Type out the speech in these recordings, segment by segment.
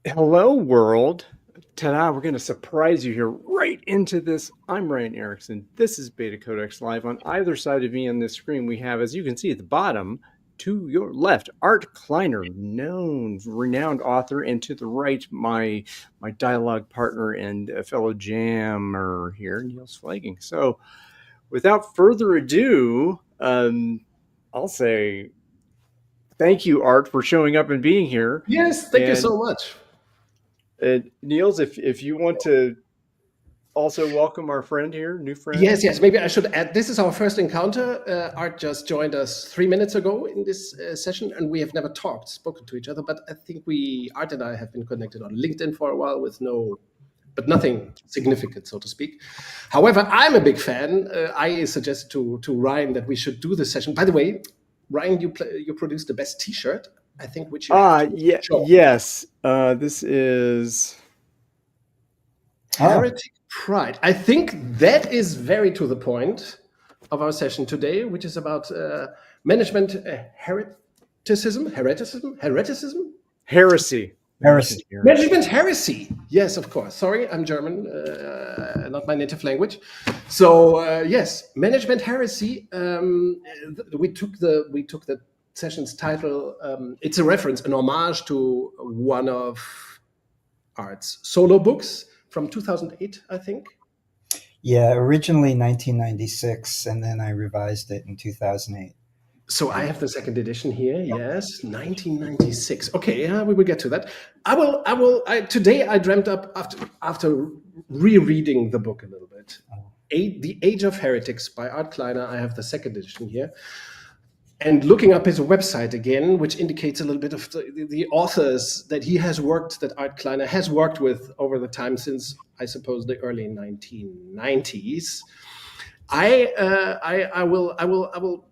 Hello, world. Ta-da, we're going to surprise you here right into this. I'm Ryan Erickson. This is BetaCodex Live. On either side of me on this screen, we have, as you can see at the bottom, to your left, Art Kleiner, known, renowned author, and to the right, my dialogue partner and fellow jammer here, Niels Flagging. So, without further ado, I'll say thank you, Art, for showing up and being here. Yes, thank you And so much. Niels, if you want to also welcome our friend here, new friend. Yes, maybe I should add this is our first encounter. Art just joined us 3 minutes ago in this session, and we have never spoken to each other. But I think Art and I have been connected on LinkedIn for a while but nothing significant, so to speak. However, I'm a big fan. I suggested to Ryan that we should do this session. By the way, Ryan, you produced the best T-shirt, I think, which you have to show. Yes. This is Heretic Pride. I think that is very to the point of our session today, which is about management hereticism. heresy. Heresy. Management heresy. Yes, of course. Sorry, I'm German, not my native language. So yes, management heresy. We took the session's title. It's a reference, an homage to one of Art's solo books from 2008, I think. Yeah, originally 1996, and then I revised it in 2008. So I have the second edition here. Yes, 1996. Okay, we will get to that. Today I dreamt up after rereading the book a little bit. The Age of Heretics by Art Kleiner. I have the second edition here. And looking up his website again, which indicates a little bit of the authors that Art Kleiner has worked with over the time since, I suppose, the early 1990s. I will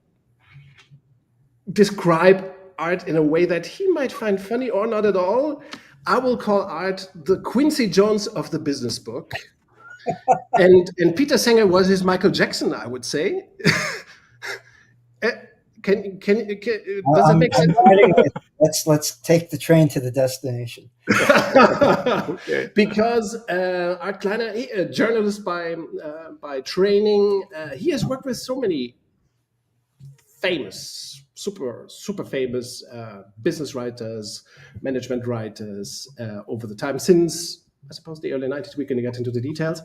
describe Art in a way that he might find funny or not at all. I will call Art the Quincy Jones of the business book. and Peter Sanger was his Michael Jackson, I would say. Does that make sense? Let's take the train to the destination. Okay. Because Art Kleiner, a journalist by training, he has worked with so many famous, super famous business writers, management writers over the time since, I suppose, the early 90s. We're going to get into the details.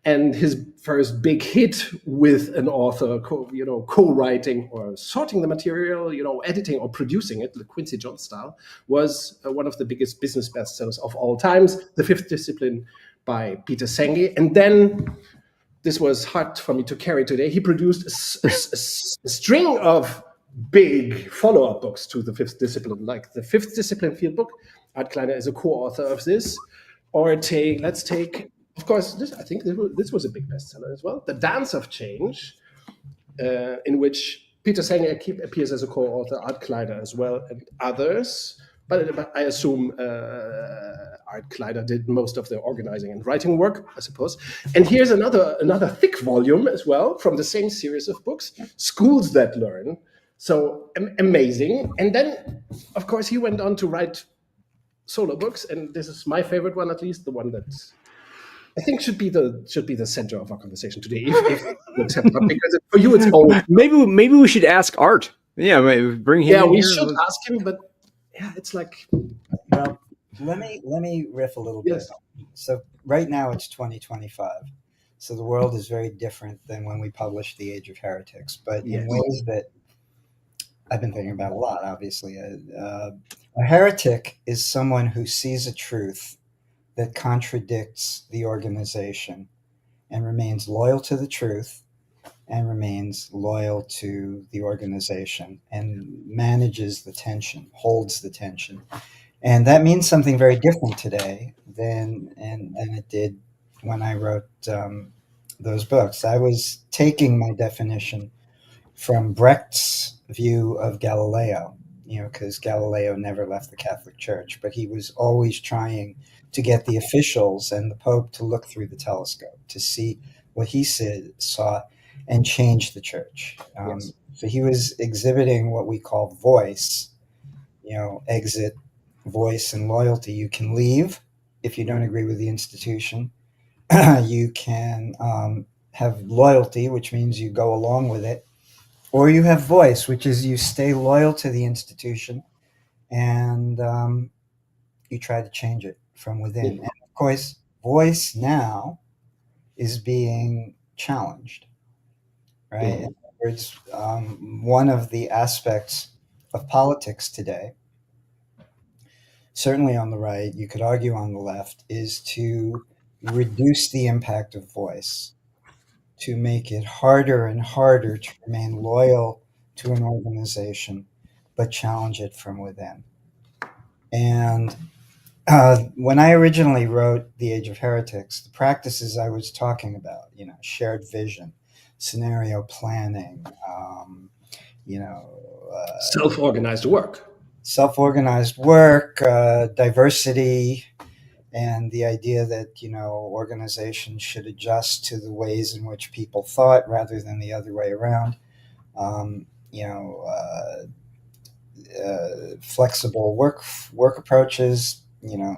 And his first big hit with an author, co-writing or sorting the material, editing or producing it, the Quincy Jones style, was one of the biggest business bestsellers of all times, The Fifth Discipline by Peter Senge. And then, this was hard for me to carry today, he produced a string of big follow-up books to The Fifth Discipline, like The Fifth Discipline Field Book. Art Kleiner is a co-author of this. Or let's take, of course, I think this was a big bestseller as well, The Dance of Change, in which Peter Sanger appears as a co-author, Art Kleiner as well, and others. But I assume Art Kleiner did most of the organizing and writing work, I suppose. And here's another thick volume as well from the same series of books, Schools That Learn. So amazing. And then, of course, he went on to write solo books, and this is my favorite one, at least the one that I think should be the center of our conversation today, if you accept that, because for you it's old. Maybe we should ask Art. Yeah, bring him. Yeah, in we here. should ask him, but yeah, it's like. Well, let me riff a little bit. So right now it's 2025. So the world is very different than when we published The Age of Heretics, but in ways that I've been thinking about a lot, obviously. A heretic is someone who sees a truth that contradicts the organization and remains loyal to the truth and remains loyal to the organization and manages the tension, holds the tension. And that means something very different today than it did when I wrote those books. I was taking my definition from Brecht's view of Galileo, because Galileo never left the Catholic Church, but he was always trying to get the officials and the Pope to look through the telescope to see what he saw and change the church. So he was exhibiting what we call voice, exit voice and loyalty. You can leave if you don't agree with the institution. You can have loyalty, which means you go along with it, or you have voice, which is you stay loyal to the institution and you try to change it from within. And of course, voice now is being challenged, right? In other words, one of the aspects of politics today, certainly on the right, you could argue on the left, is to reduce the impact of voice, to make it harder and harder to remain loyal to an organization, but challenge it from within. And when I originally wrote The Age of Heretics, the practices I was talking about, shared vision, scenario planning, self-organized work, diversity, and the idea that organizations should adjust to the ways in which people thought rather than the other way around. Flexible work approaches.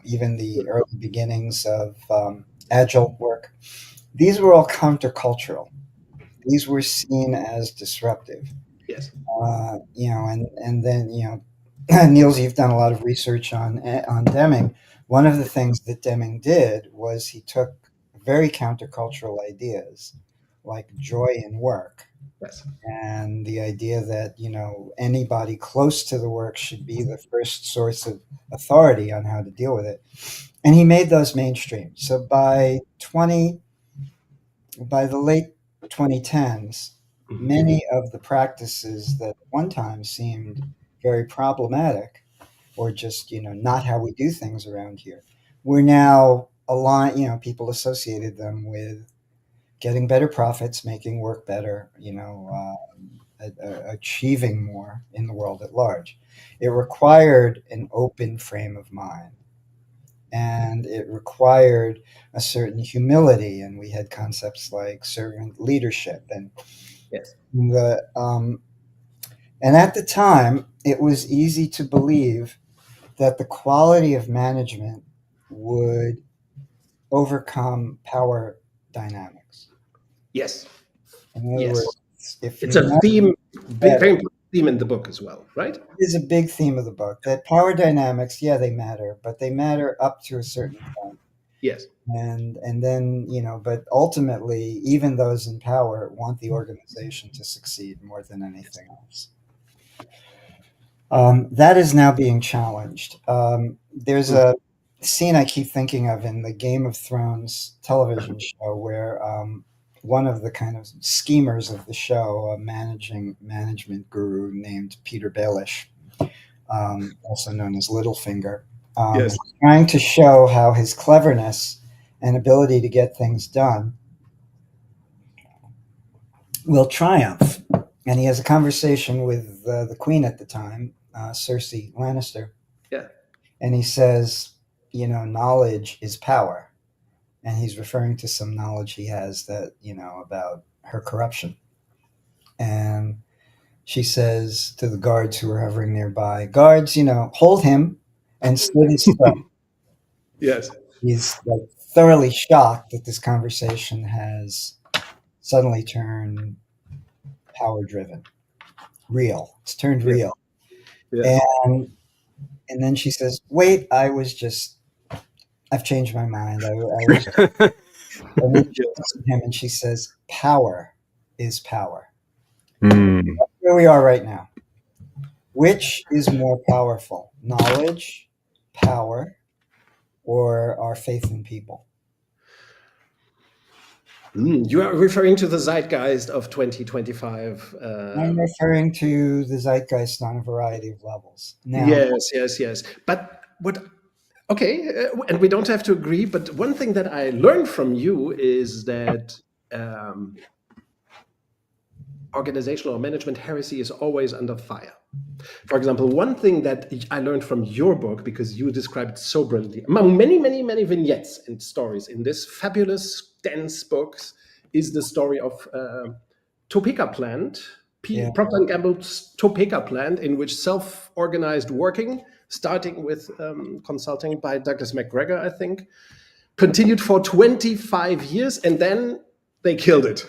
Even the early beginnings of agile work. These were all countercultural. These were seen as disruptive. Yes. And then Niels, you've done a lot of research on Deming. One of the things that Deming did was he took very countercultural ideas like joy in work. Yes. And the idea that anybody close to the work should be the first source of authority on how to deal with it, and he made those mainstream. So by the late 2010s, many of the practices that at one time seemed very problematic, or just not how we do things around here, were now aligned. People associated them with getting better profits, making work better, achieving more in the world at large. It required an open frame of mind, and it required a certain humility. And we had concepts like servant leadership, and yes. And at the time, it was easy to believe that the quality of management would overcome power dynamics. Yes. In other words, it's a theme, very important theme in the book as well, right? It is a big theme of the book that power dynamics, they matter, but they matter up to a certain point. Yes. And then, but ultimately, even those in power want the organization to succeed more than anything else. That is now being challenged. There's a scene I keep thinking of in the Game of Thrones television show where one of the kind of schemers of the show, a management guru named Peter Baelish, also known as Littlefinger, is trying to show how his cleverness and ability to get things done will triumph. And he has a conversation with the queen at the time, Cersei Lannister. Yeah. And he says, knowledge is power. And he's referring to some knowledge he has that, about her corruption. And she says to the guards who are hovering nearby, guards, hold him and slit his throat. Yes. He's like thoroughly shocked that this conversation has suddenly turned power driven, real. It's turned real. Yes. And then she says, wait, I've changed my mind. I was him, and she says, power is power. That's where we are right now. Which is more powerful, knowledge, power, or our faith in people? You are referring to the zeitgeist of 2025. I'm referring to the zeitgeist on a variety of levels. Now, yes. But and we don't have to agree, but one thing that I learned from you is that organizational or management heresy is always under fire. For example, one thing that I learned from your book, because you described it so brilliantly, among many vignettes and stories in this fabulous, dense books, is the story of Topeka plant, Procter & Gamble's Topeka plant, in which self-organized working starting with consulting by Douglas McGregor, I think, continued for 25 years, and then they killed it.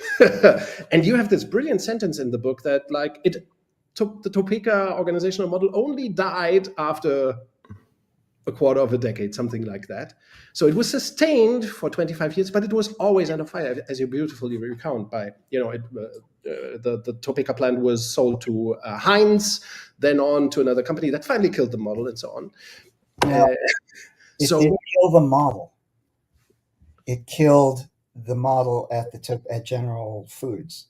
And you have this brilliant sentence in the book that like it took the Topeka organizational model only died after a quarter of a decade, something like that. So it was sustained for 25 years, but it was always under fire, as you beautifully recount. By the Topeka plant was sold to Heinz, then on to another company that finally killed the model, and so on. Now, it didn't kill the model. It killed the model at General Foods.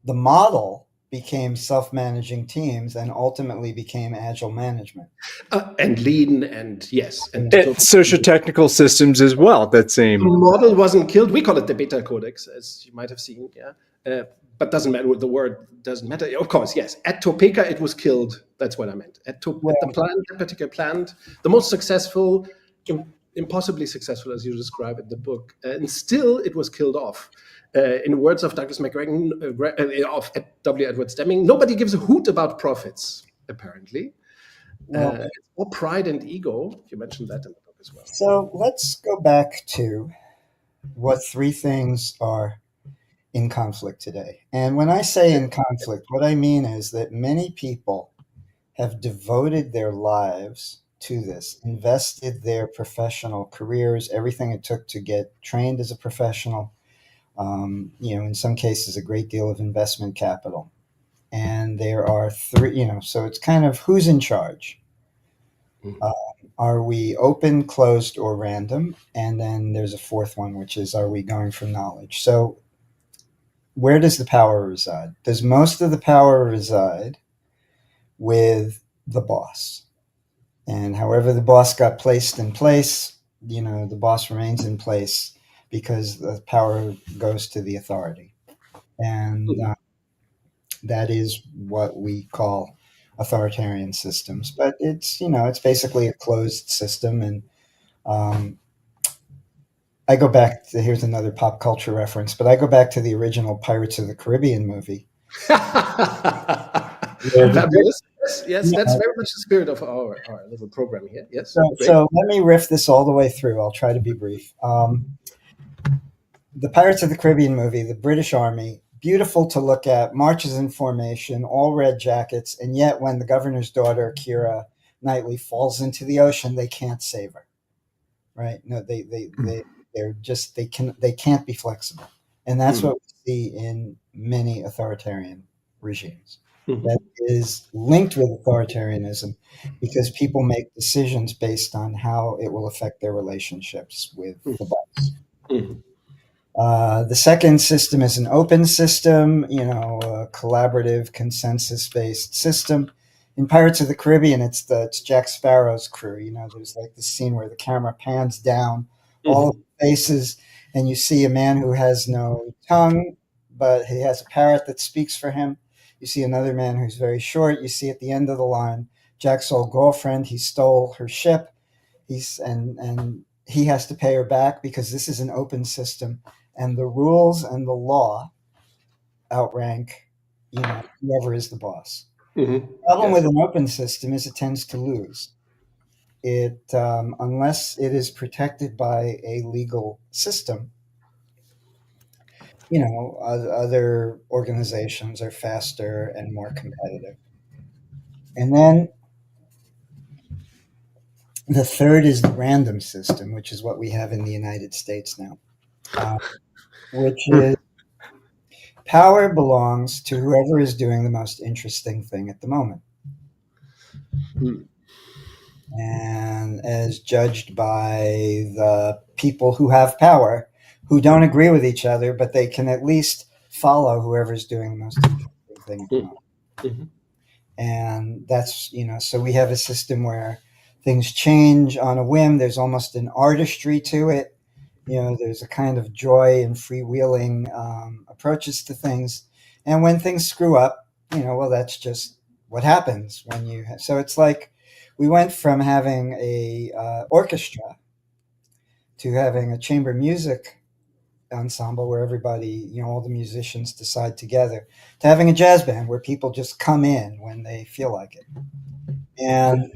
The model became self-managing teams and ultimately became agile management. And lean, and yes. And social technical systems as well, that same. The model wasn't killed. We call it the BetaCodex, as you might have seen, yeah. But doesn't matter, the word doesn't matter. Of course, yes. At Topeka, it was killed. That's what I meant. At the plant, that particular plant, the most successful, impossibly successful, as you describe in the book. And still, it was killed off. In words of Douglas McGregor of W. Edwards Deming, nobody gives a hoot about profits, apparently. Or pride and ego. You mentioned that in the book as well. So let's go back to what three things are in conflict today. And when I say in conflict, what I mean is that many people have devoted their lives to this, invested their professional careers, everything it took to get trained as a professional, in some cases, a great deal of investment capital. And there are three, so it's kind of who's in charge. Are we open, closed, or random? And then there's a fourth one, which is, are we going from knowledge? So where does the power reside? Does most of the power reside with the boss? And however the boss got placed in place, the boss remains in place because the power goes to the authority. And that is what we call authoritarian systems. But it's basically a closed system. And I go back to, here's another pop culture reference, but I go back to the original Pirates of the Caribbean movie. Fabulous. Yes, that's very much the spirit of our little program here. Yes. So let me riff this all the way through. I'll try to be brief. The Pirates of the Caribbean movie, the British Army, beautiful to look at, marches in formation, all red jackets, and yet when the governor's daughter, Keira Knightley, falls into the ocean, they can't save her. Right? No, they can't be flexible. And that's what we see in many authoritarian regimes. That is linked with authoritarianism because people make decisions based on how it will affect their relationships with the boss. The second system is an open system, a collaborative, consensus-based system. In Pirates of the Caribbean, it's Jack Sparrow's crew. There's like the scene where the camera pans down all of the faces, and you see a man who has no tongue, but he has a parrot that speaks for him. You see another man who's very short. You see at the end of the line, Jack's old girlfriend, he stole her ship. And he has to pay her back because this is an open system. And the rules and the law outrank, whoever is the boss. The problem with an open system is it tends to lose. It unless it is protected by a legal system. Other organizations are faster and more competitive. And then the third is the random system, which is what we have in the United States now, which is power belongs to whoever is doing the most interesting thing at the moment. And as judged by the people who have power, who don't agree with each other, but they can at least follow whoever's doing the most interesting thing at the moment. And that's, so we have a system where things change on a whim. There's almost an artistry to it. There's a kind of joy and freewheeling approaches to things. And when things screw up, that's just what happens when you. So it's like we went from having a orchestra to having a chamber music ensemble where everybody, all the musicians decide together, to having a jazz band where people just come in when they feel like it. And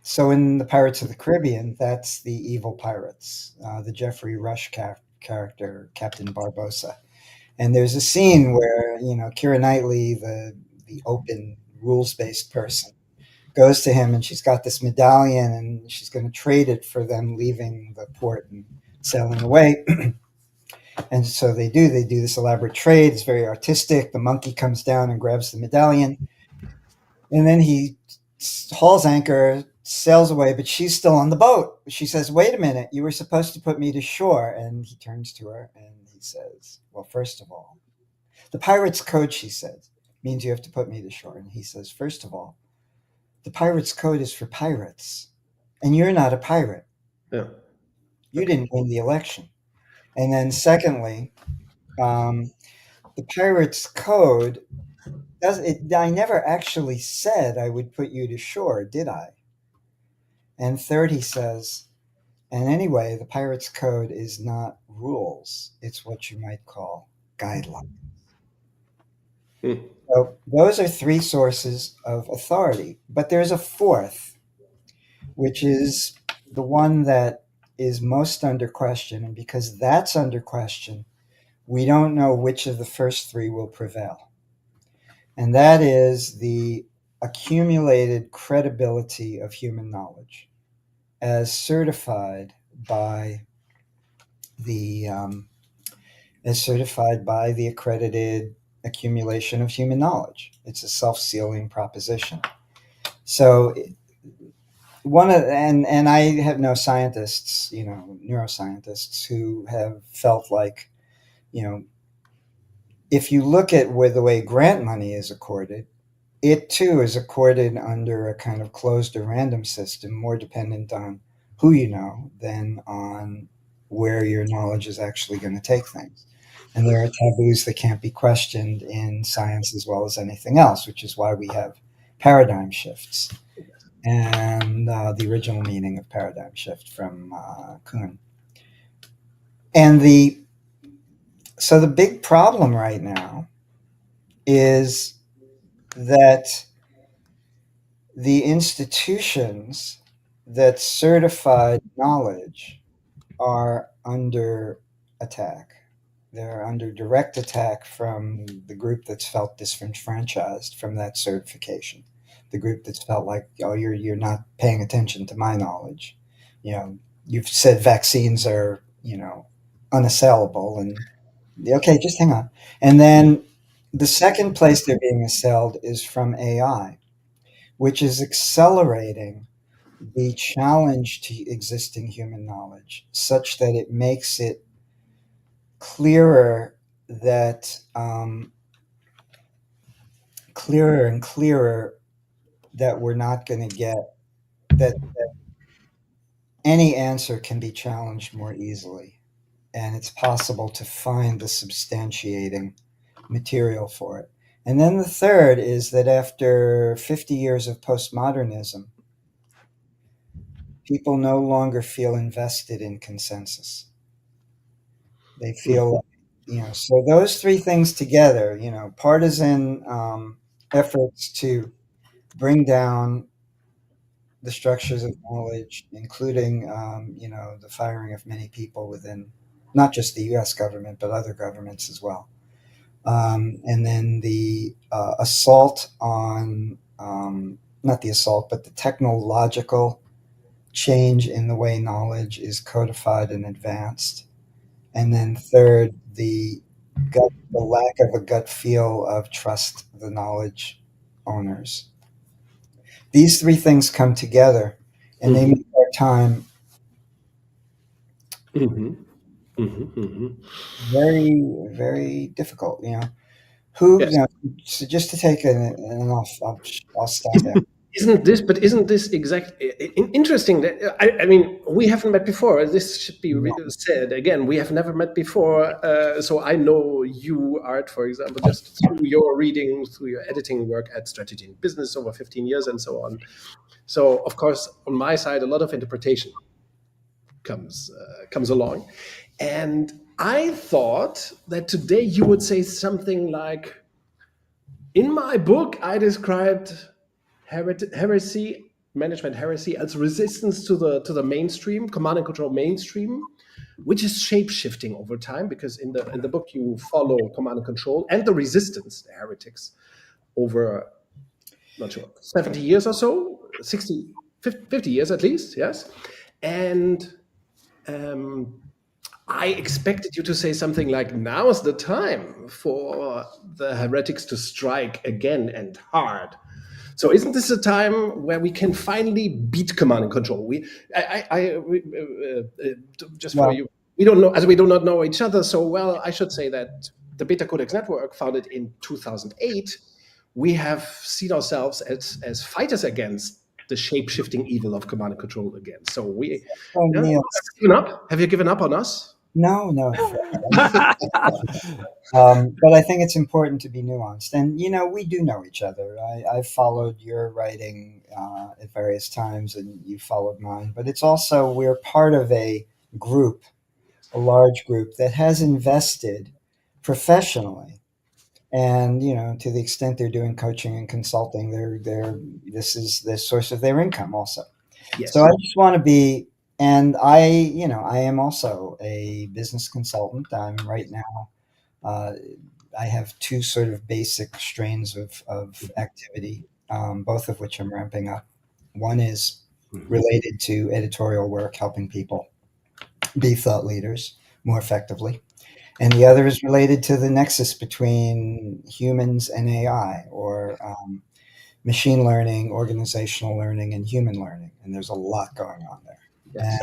So in the Pirates of the Caribbean, that's the evil pirates, the Jeffrey Rush character, Captain Barbossa. And there's a scene where, Keira Knightley, the open rules-based person, goes to him and she's got this medallion and she's going to trade it for them leaving the port and sailing away. And so they do this elaborate trade. It's very artistic. The monkey comes down and grabs the medallion, and then he hauls anchor, sails away, but she's still on the boat. She says, "Wait a minute, you were supposed to put me to shore." And he turns to her and he says, "Well, first of all, the pirate's code," she says, "means you have to put me to shore." And he says, "First of all, the pirate's code is for pirates, and you're not a pirate. Yeah. You didn't win the election. And then secondly, the pirate's code I never actually said I would put you to shore, did I?" And third, he says, "And anyway, the pirate's code is not rules. It's what you might call guidelines." So those are three sources of authority. But there's a fourth, which is the one that is most under question. And because that's under question, we don't know which of the first three will prevail. And that is the accumulated credibility of human knowledge as certified by the accredited accumulation of human knowledge. It's a self-sealing proposition. So and I have no scientists, neuroscientists who have felt like, if you look at the way grant money is accorded, it too is accorded under a kind of closed or random system, more dependent on who you know than on where your knowledge is actually going to take things. And there are taboos that can't be questioned in science as well as anything else, which is why we have paradigm shifts and the original meaning of paradigm shift from Kuhn. And so the big problem right now is that the institutions that certified knowledge are under attack. They're under direct attack from the group that's felt disenfranchised from that certification. The group that's felt like, oh, you're not paying attention to my knowledge. You've said vaccines are, unassailable, and okay, just hang on. And then the second place they're being assailed is from AI, which is accelerating the challenge to existing human knowledge such that it makes it clearer that clearer and clearer that we're not going to get that any answer can be challenged more easily, and it's possible to find the substantiating material for it. And then the third is that after 50 years of postmodernism, people no longer feel invested in consensus. They feel, so those three things together, partisan efforts to bring down the structures of knowledge, including, the firing of many people within not just the US government, but other governments as well. And then the assault on, not the assault, but the technological change in the way knowledge is codified and advanced. And then third, the lack of a gut feel of trust the knowledge owners. These three things come together, and they make our time very, very difficult. Yes. So just to take and I'll stop there. Isn't this interesting? That I mean, we haven't met before. This should be said again. We have never met before, so I know you, Art, for example, just through your reading, through your editing work at Strategy and Business over 15 years and so on. So, of course, on my side, a lot of interpretation comes along, and I thought that today you would say something like, "In my book, I described heresy, management heresy, as resistance to the mainstream, command and control mainstream, which is shape-shifting over time, because in the book you follow command and control and the resistance, the heretics, over, not sure, 70 years or so, 60, 50 years at least, yes. And I expected you to say something like, now is the time for the heretics to strike again and hard. So isn't this a time where we can finally beat command and control? Just for you, we don't know, as we do not know each other so well, I should say that the BetaCodex network, founded in 2008, we have seen ourselves as fighters against the shape-shifting evil of command and control again. So Niels, have you given up on us? No. But I think it's important to be nuanced. And, we do know each other. I've followed your writing at various times, and you followed mine. But it's also, we're part of a group, a large group that has invested professionally. And, to the extent they're doing coaching and consulting, this is the source of their income also. Yes. So I just want to be, and I am also a business consultant. I'm right now, I have two sort of basic strains of activity, both of which I'm ramping up. One is related to editorial work, helping people be thought leaders more effectively. And the other is related to the nexus between humans and AI, or machine learning, organizational learning, and human learning. And there's a lot going on there. Yes.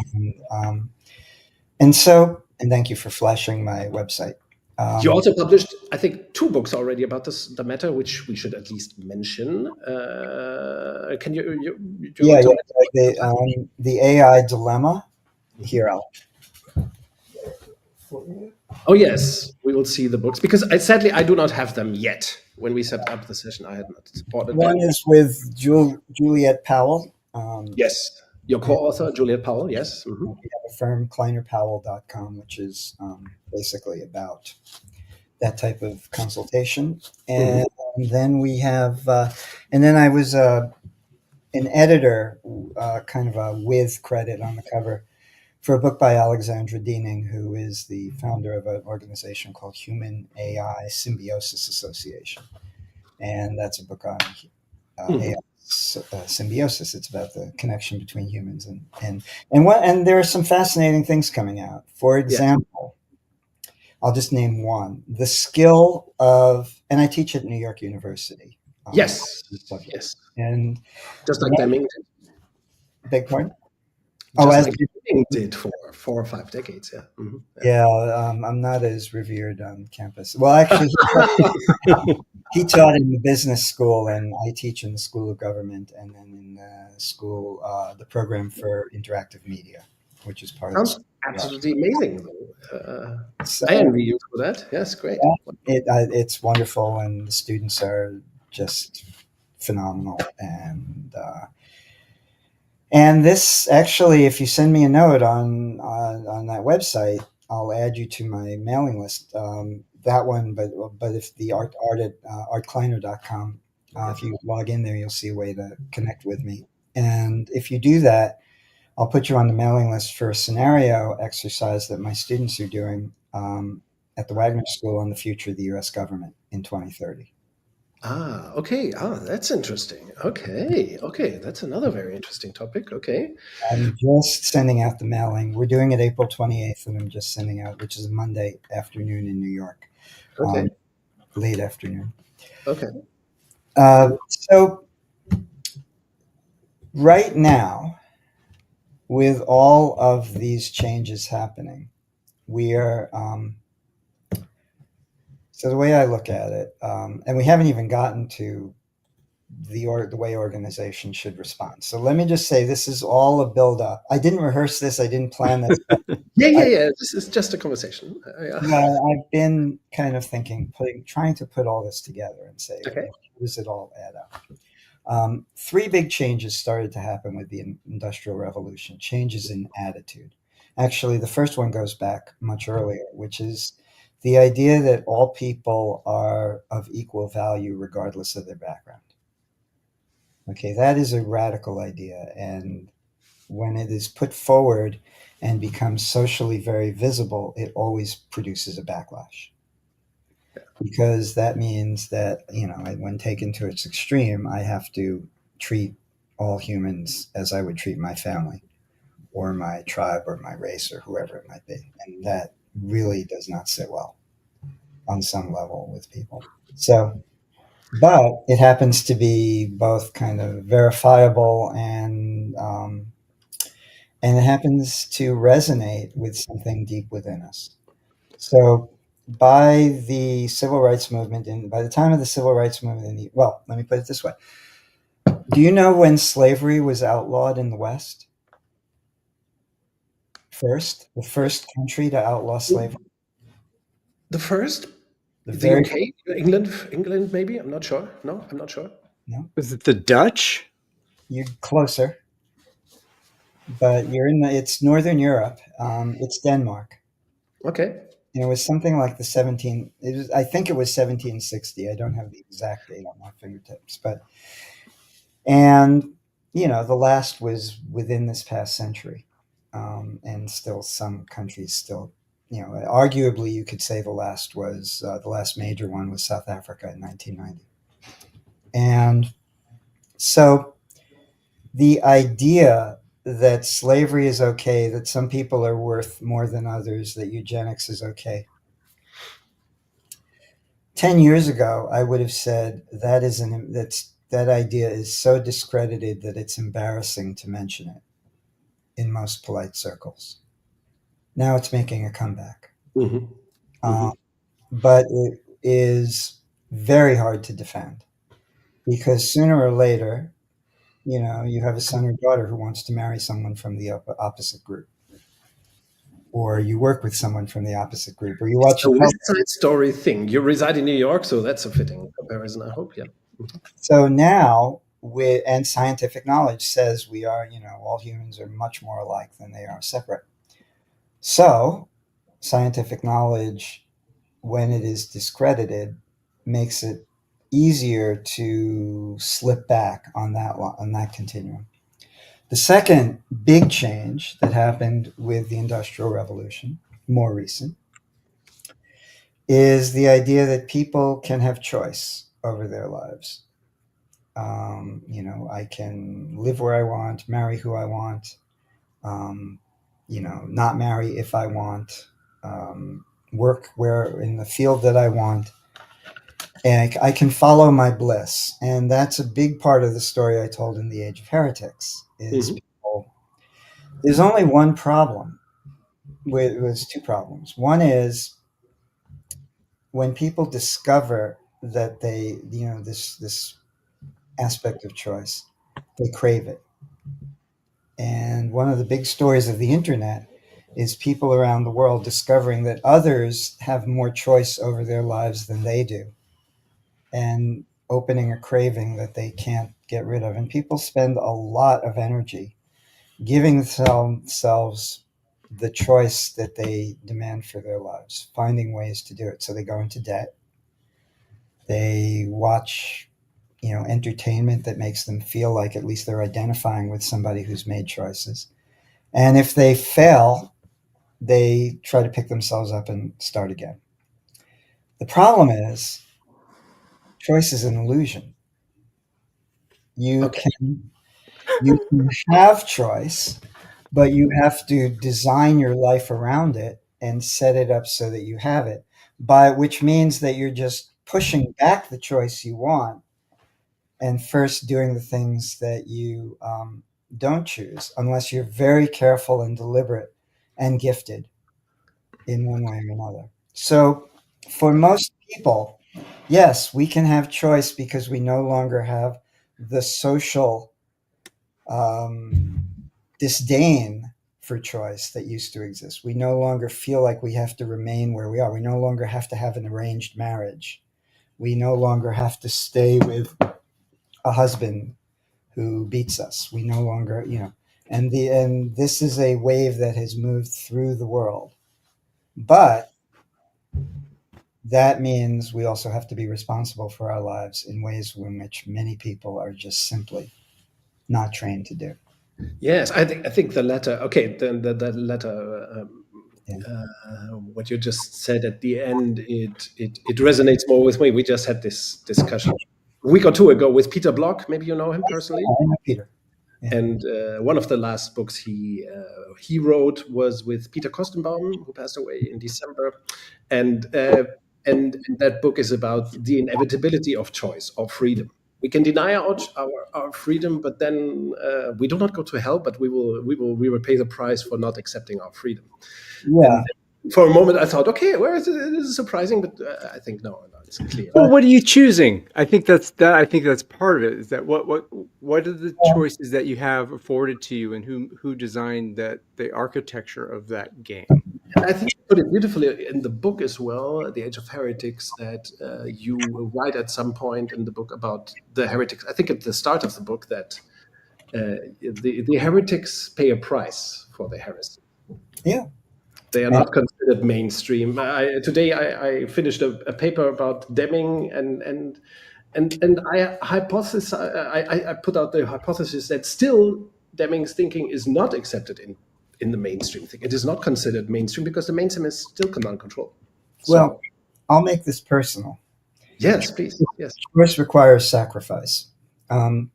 And thank you for flashing my website. You also published, I think, 2 books already about the matter, which we should at least mention. Can you the AI dilemma here, Alex. Oh yes, we will see the books, because sadly I do not have them yet. When we set up the session, I had not bought One is with Juliet Powell. Yes, your co-author, Juliet Powell. Yes. We have a firm, KLEINERPowell.com, which is basically about that type of consultation. And then we have, and then I was an editor, kind of a with credit on the cover, for a book by Alexandra Diening, who is the founder of an organization called Human AI Symbiosis Association. And that's a book on AI symbiosis. It's about the connection between humans and there are some fascinating things coming out. For example, I'll just name one: the skill of, and I teach at New York University. Yes. And just like Deming did. Beg pardon? Just like Deming did for 4 or 5 decades. Yeah. I'm not as revered on campus. Well, actually, he taught in the business school, and I teach in the School of Government, and then in the school, the program for interactive media, which is part of absolutely amazing. I envy you for that. Yes, great. Yeah, it's wonderful, and the students are just phenomenal. And this, actually, if you send me a note on that website, I'll add you to my mailing list. That one, but if the art at artkleiner.com, if you log in there, you'll see a way to connect with me. And if you do that, I'll put you on the mailing list for a scenario exercise that my students are doing at the Wagner School on the future of the U.S. government in 2030. Okay. That's interesting. Okay. That's another very interesting topic. Okay. I'm just sending out the mailing. We're doing it April 28th, and I'm just sending out, which is a Monday afternoon in New York. Okay. Late afternoon. Okay. So right now, with all of these changes happening, we are, so the way I look at it, and we haven't even gotten to the way organizations should respond. So let me just say, this is all a build-up. I didn't rehearse this. I didn't plan this. Yeah. This is just a conversation. I've been kind of thinking, trying to put all this together and say, okay, how does it all add up? 3 big changes started to happen with the Industrial Revolution, changes in attitude. Actually, the first one goes back much earlier, which is the idea that all people are of equal value regardless of their background. Okay, that is a radical idea. And when it is put forward and becomes socially very visible, it always produces a backlash. Because that means that, when taken to its extreme, I have to treat all humans as I would treat my family or my tribe or my race or whoever it might be. And that really does not sit well on some level with people. So, but it happens to be both kind of verifiable and it happens to resonate with something deep within us. So, by the civil rights movement, and by the time of the civil rights movement, well, let me put it this way: do you know when slavery was outlawed in the West? The first country to outlaw slavery. The first, The the very UK, England, maybe. I'm not sure. No, I'm not sure. no, Is it the Dutch? you're closer, but it's Northern Europe. It's Denmark. Okay. And it was something like I think it was 1760. I don't have the exact date on my fingertips, and the last was within this past century, and still some countries still, arguably you could say the last major one was South Africa in 1990, and so the idea that slavery is okay, that some people are worth more than others, that eugenics is okay. 10 years ago, I would have said that idea is so discredited that it's embarrassing to mention it in most polite circles. Now it's making a comeback. Mm-hmm. Mm-hmm. But it is very hard to defend because sooner or later, you have a son or daughter who wants to marry someone from the opposite group, or you work with someone from the opposite group, or you It's watch a a West Side Story thing. You reside in New York, so that's a fitting comparison, I hope. Yeah. Mhm. So now, and scientific knowledge says all humans are much more alike than they are separate. So scientific knowledge, when it is discredited, makes it easier to slip back on that continuum. The second big change that happened with the Industrial Revolution, more recent, is the idea that people can have choice over their lives. I can live where I want, marry who I want, not marry if I want, work where in the field that I want, and I can follow my bliss. And that's a big part of the story I told in the Age of Heretics. Mhm. There's only one problem. There's two problems. One is when people discover that this aspect of choice, they crave it. And one of the big stories of the internet is people around the world discovering that others have more choice over their lives than they do, and opening a craving that they can't get rid of. And people spend a lot of energy giving themselves the choice that they demand for their lives, finding ways to do it. So they go into debt. They watch, entertainment that makes them feel like at least they're identifying with somebody who's made choices. And if they fail, they try to pick themselves up and start again. The problem is choice is an illusion. You Okay. can have choice, but you have to design your life around it and set it up so that you have it, by which means that you're just pushing back the choice you want and first doing the things that you don't choose unless you're very careful and deliberate and gifted in one way or another. So for most people, yes, we can have choice because we no longer have the social um, disdain for choice that used to exist. We no longer feel like we have to remain where we are. We no longer have to have an arranged marriage. We no longer have to stay with a husband who beats us. We no longer, and this is a wave that has moved through the world. But that means we also have to be responsible for our lives in ways in which many people are just simply not trained to do. Yes, I think the latter. Okay, the latter. Yeah. What you just said at the end, it resonates more with me. We just had this discussion a week or two ago with Peter Block. Maybe you know him personally. I know Peter. Yeah. And one of the last books he wrote was with Peter Kostenbaum, who passed away in December, and that book is about the inevitability of choice, of freedom. We can deny our freedom, but then we do not go to hell, but we will pay the price for not accepting our freedom. Yeah. And for a moment, I thought, okay, where is it? This is surprising, but I think no, it's clear. Well, what are you choosing? I think that's part of it. Is that what are the choices that you have afforded to you, and who designed the architecture of that game? I think you put it beautifully in the book as well, The Age of Heretics, that you write at some point in the book about the heretics. I think at the start of the book that the heretics pay a price for their heresy. Yeah. They are not considered mainstream. Today I finished a paper about Deming, and I put out the hypothesis that still Deming's thinking is not accepted in the mainstream thing. It is not considered mainstream because the mainstream is still command control. Well, I'll make this personal. Yes, please. Yes. Choice requires sacrifice. I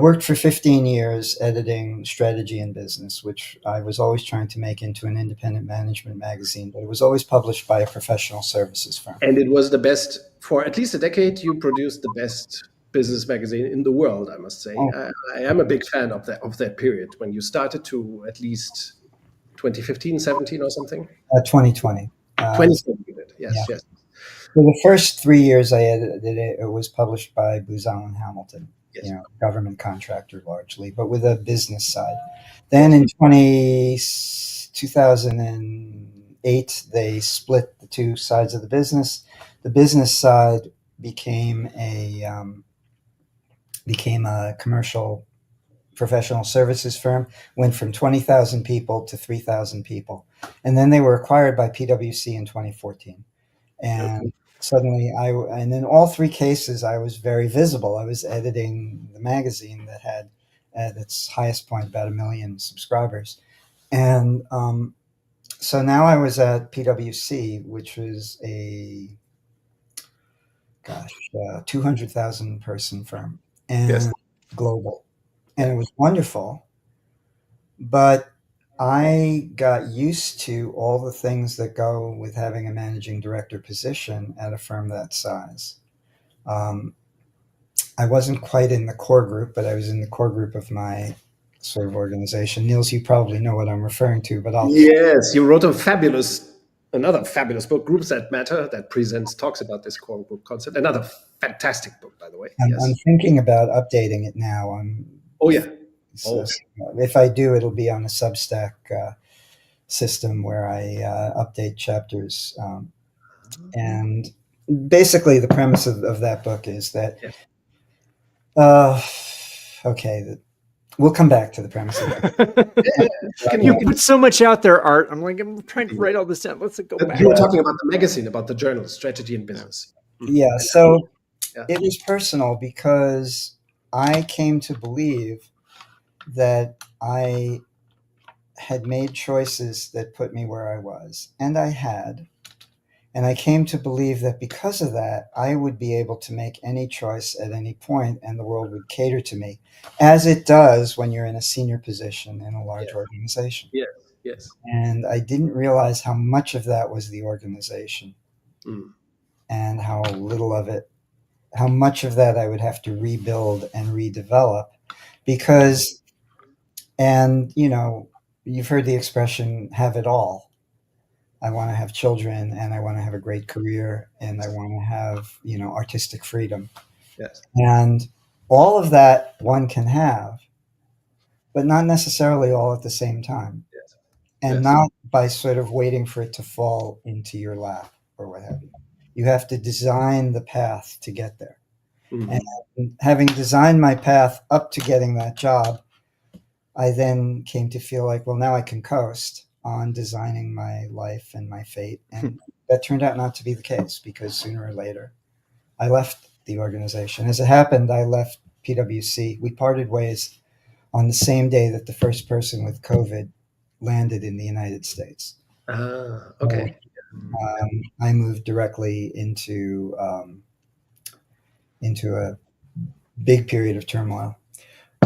worked for 15 years editing strategy and business, which I was always trying to make into an independent management magazine, but it was always published by a professional services firm. And it was the best for at least a decade. You produced the best business magazine in the world, I must say. Oh. I am a big fan of that period when you started to at least 2015, 17 or something. 2020. 2020, yes, Yeah. yes. For the first 3 years I edited it, it was published by Booz Allen Hamilton, Yes. Government contractor largely, but with a business side. Then in 2008, they split the two sides of the business. The business side became a commercial professional services firm, went from 20,000 people to 3,000 people. And then they were acquired by PwC in 2014. And suddenly and in all three cases, I was very visible. I was editing the magazine that had at its highest point about 1 million subscribers. And so now I was at PwC, which was a 200,000 person firm and Yes. global. And it was wonderful. But I got used to all the things that go with having a managing director position at a firm that size. I wasn't quite in the core group, but I was in the core group of my sort of organization. Niels, you probably know what I'm referring to, but Yes, you wrote another fabulous book, Groups That Matter, that talks about this core group concept. Another fantastic book, by the way. I'm thinking about updating it now. Oh, yeah. If I do, it'll be on a Substack system where I update chapters. And basically, the premise of that book is that, we'll come back to the premise of that. You put so much out there, Art. I'm trying to write all this down. Let's go back. You were talking about the magazine, about the journal, Strategy and Business. Yeah, so it was personal because I came to believe that I had made choices that put me where I was, and I had. And I came to believe that because of that, I would be able to make any choice at any point, and the world would cater to me, as it does when you're in a senior position in a large organization. Yes, yes. And I didn't realize how much of that was the organization, and how little of it, how much of that I would have to rebuild and redevelop, because, and you've heard the expression, have it all. I want to have children, and I want to have a great career, and I want to have, artistic freedom. Yes. And all of that one can have, but not necessarily all at the same time. Yes. And not by sort of waiting for it to fall into your lap or what have you. You have to design the path to get there. And having designed my path up to getting that job, I then came to feel like, well, now I can coast on designing my life and my fate. And that turned out not to be the case, because sooner or later I left the organization. As it happened, I left PwC. We parted ways on the same day that the first person with COVID landed in the United States. Okay. I moved directly into a big period of turmoil.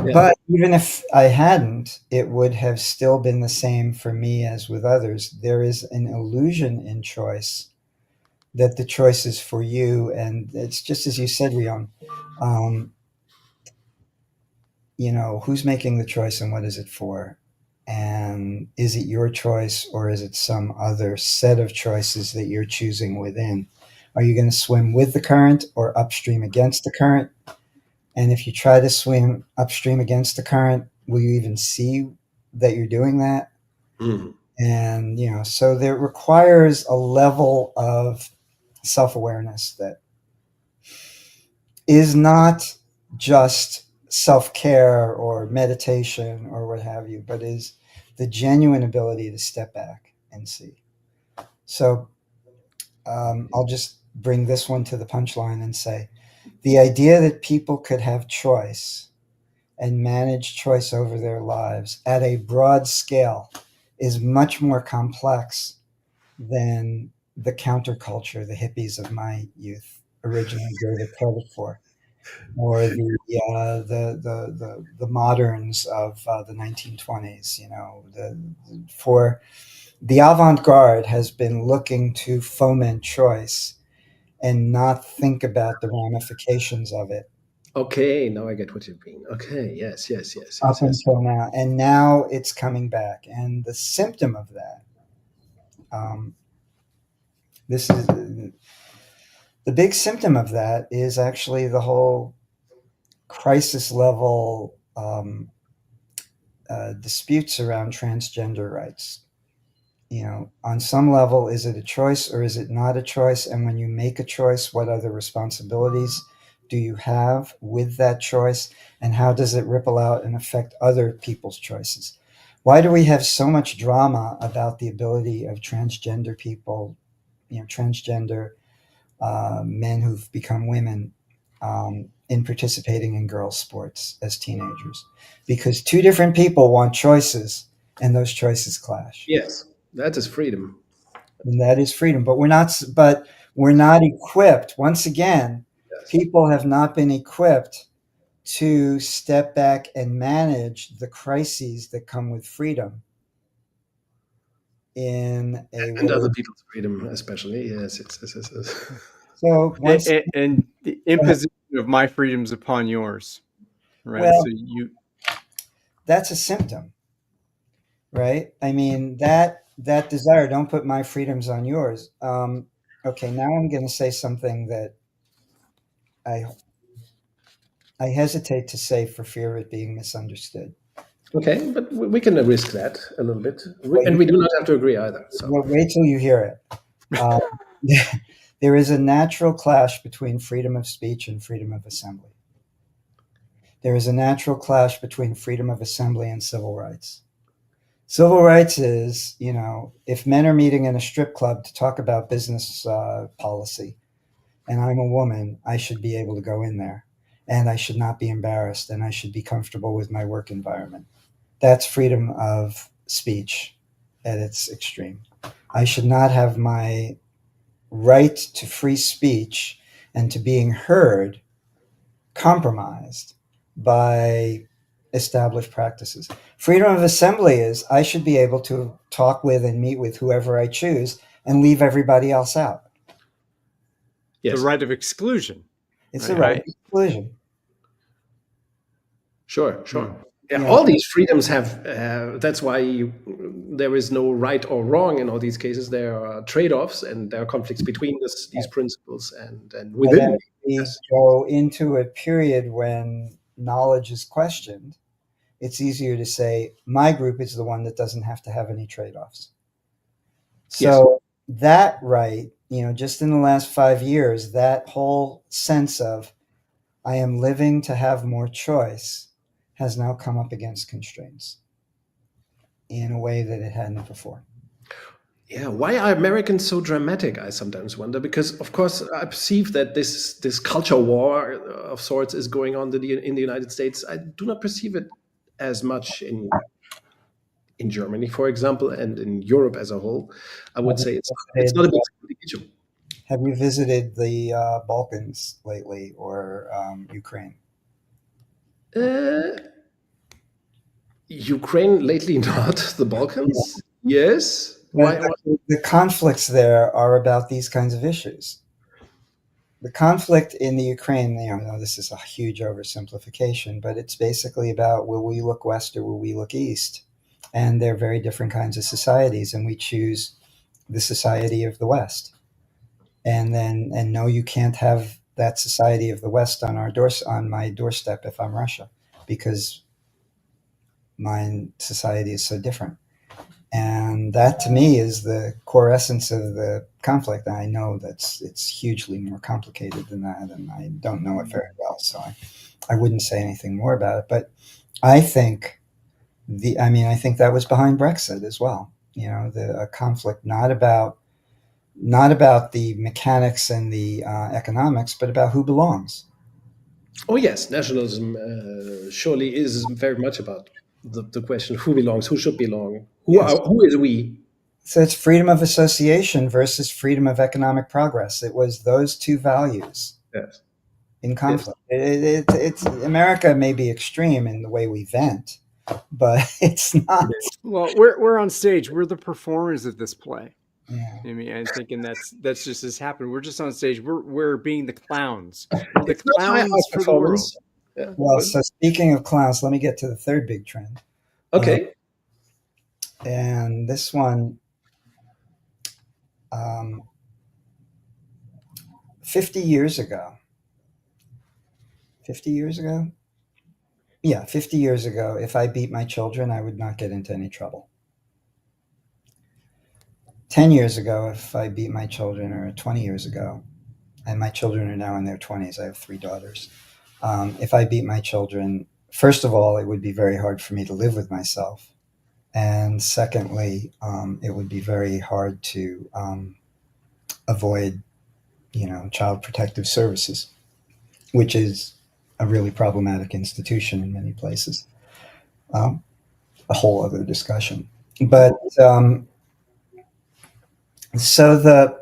Yeah. But even if I hadn't, it would have still been the same for me as with others. There is an illusion in choice that the choice is for you, and it's just as you said, Rijon. Who's making the choice and what is it for? And is it your choice, or is it some other set of choices that you're choosing within? Are you going to swim with the current or upstream against the current? And if you try to swim upstream against the current, will you even see that you're doing that? Mm. And, so there requires a level of self-awareness that is not just self-care or meditation or what have you, but is the genuine ability to step back and see. So I'll just bring this one to the punchline and say, the idea that people could have choice and manage choice over their lives at a broad scale is much more complex than the counterculture the hippies of my youth originally gave it credit for, or the moderns of the 1920s. For the avant-garde has been looking to foment choice and not think about the ramifications of it. Okay, now I get what you mean. Okay, yes. Up until now, and now it's coming back, and the symptom of that, this is the big symptom of that, is actually the whole crisis level disputes around transgender rights. On some level, is it a choice or is it not a choice? And when you make a choice, what other responsibilities do you have with that choice? And how does it ripple out and affect other people's choices? Why do we have so much drama about the ability of transgender people, transgender men who've become women, in participating in girls' sports as teenagers? Because two different people want choices, and those choices clash. Yes, that is freedom. And that is freedom. But we're not equipped. Once again, Yes. people have not been equipped to step back and manage the crises that come with freedom in a And way. other people's freedom, especially. Yes. So once, And the imposition of my freedoms upon yours, right? well, So you, that's a symptom, right? I mean, that desire, don't put my freedoms on yours. Okay, now I'm going to say something that I I hesitate to say for fear of it being misunderstood. Okay, but we can risk that a little bit. Well, And we do not have to agree either. So wait till you hear it. Um, there is a natural clash between freedom of speech and freedom of assembly. There is a natural clash between freedom of assembly and civil rights. Civil rights is, if men are meeting in a strip club to talk about business policy, and I'm a woman, I should be able to go in there, and I should not be embarrassed, and I should be comfortable with my work environment. That's freedom of speech at its extreme. I should not have my right to free speech and to being heard compromised by established practices. Freedom of assembly is I should be able to talk with and meet with whoever I choose and leave everybody else out. the yes, right of exclusion. It's Right. the right of exclusion. sure. Hmm. Yeah, Yeah. all these freedoms have. That's why there is no right or wrong in all these cases. There are trade-offs and there are conflicts between these principles and But within. as we Yes. go into a period when knowledge is questioned, it's easier to say my group is the one that doesn't have to have any trade-offs. Yes. So that right, just in the last 5 years, that whole sense of I am living to have more choice has now come up against constraints in a way that it hadn't before. Yeah, why are Americans so dramatic? I sometimes wonder, because of course I perceive that this culture war of sorts is going on in the United States. I do not perceive it as much in Germany, for example, and in Europe as a whole. I would Have say you it's not a visited, big issue. have you visited the Balkans lately or Ukraine? Uh, Ukraine lately, not the Balkans. Yes. But Why? the conflicts there are about these kinds of issues. The conflict in the Ukraine, this is a huge oversimplification, but it's basically about will we look west or will we look east? And they're very different kinds of societies, and we choose the society of the West. And no, you can't have that society of the West on my doorstep if I'm Russia, because my society is so different. And that to me is the core essence of the conflict. And I know it's hugely more complicated than that, and I don't know it very well, so I wouldn't say anything more about it. But I think I think that was behind Brexit as well. The conflict not about the mechanics and the economics, but about who belongs. Oh yes, nationalism surely is very much about the question: who belongs, who should belong, Yes. who is we? So it's freedom of association versus freedom of economic progress. It was those two values Yes. in Yes. conflict. It's America may be extreme in the way we vent, but it's not. Well, we're on stage. We're the performers of this play. Yeah. I mean, I'm thinking that's just as happened. We're just on stage. We're being the clowns. We're the It's not high art clowns for the world. performance. Yeah. Well, But so speaking of clowns, let me get to the third big trend. okay. And this one, um, 50 years ago, 50 years ago? Yeah, 50 years ago, if I beat my children, I would not get into any trouble. 10 years ago, if I beat my children, or 20 years ago, and my children are now in their 20s, I have three daughters. If I beat my children, first of all, it would be very hard for me to live with myself. And secondly, it would be very hard to avoid, child protective services, which is a really problematic institution in many places. Um, a whole other discussion. But so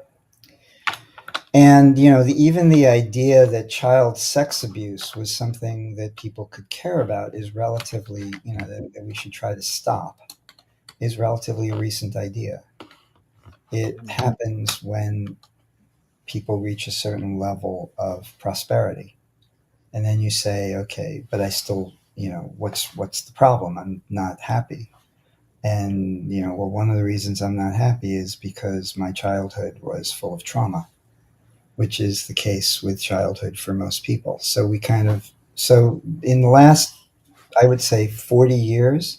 even the idea that child sex abuse was something that people could care about is relatively, that we should try to stop, is relatively a recent idea. It happens when people reach a certain level of prosperity. And then you say, okay, but I still, what's the problem? I'm not happy. And, well, one of the reasons I'm not happy is because my childhood was full of trauma, which is the case with childhood for most people. So in the last, I would say 40 years,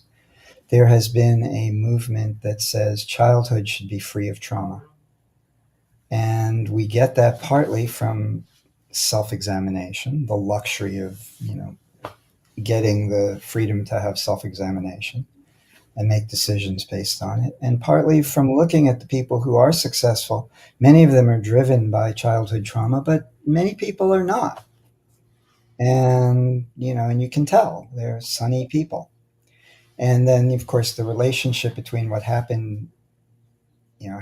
there has been a movement that says childhood should be free of trauma. And we get that partly from self-examination, the luxury of, getting the freedom to have self-examination and make decisions based on it. And partly from looking at the people who are successful. Many of them are driven by childhood trauma, but many people are not. And you can tell they're sunny people. And then, of course, the relationship between what happened.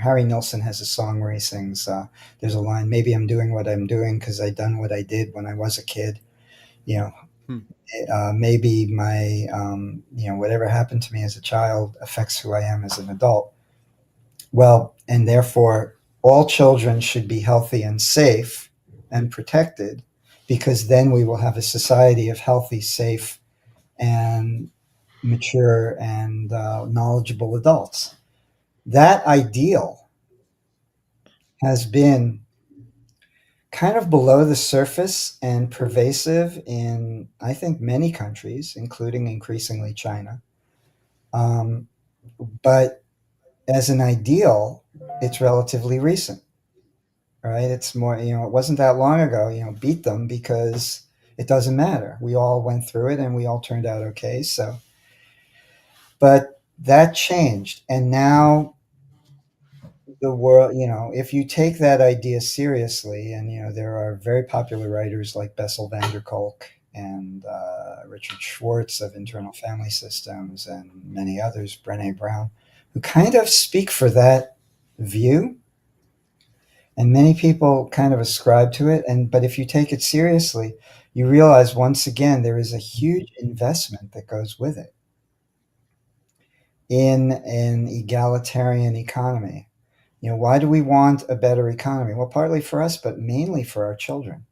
Harry Nilsson has a song where he sings, there's a line, maybe I'm doing what I'm doing because I done what I did when I was a kid. You know, Hmm. Maybe my, whatever happened to me as a child affects who I am as an adult. Well, and therefore, all children should be healthy and safe and protected, because then we will have a society of healthy, safe, and mature and knowledgeable adults. That ideal has been kind of below the surface and pervasive in, I think, many countries, including increasingly China. But as an ideal, it's relatively recent, right? It's more, it wasn't that long ago, beat them because it doesn't matter. We all went through it and we all turned out okay. So, but that changed. And now the world, if you take that idea seriously, and there are very popular writers like Bessel van der Kolk and Richard Schwartz of Internal Family Systems and many others, Brené Brown, who kind of speak for that view. And many people kind of ascribe to it. But if you take it seriously, you realize once again there is a huge investment that goes with it in an egalitarian economy. Why do we want a better economy? Well, partly for us, but mainly for our children.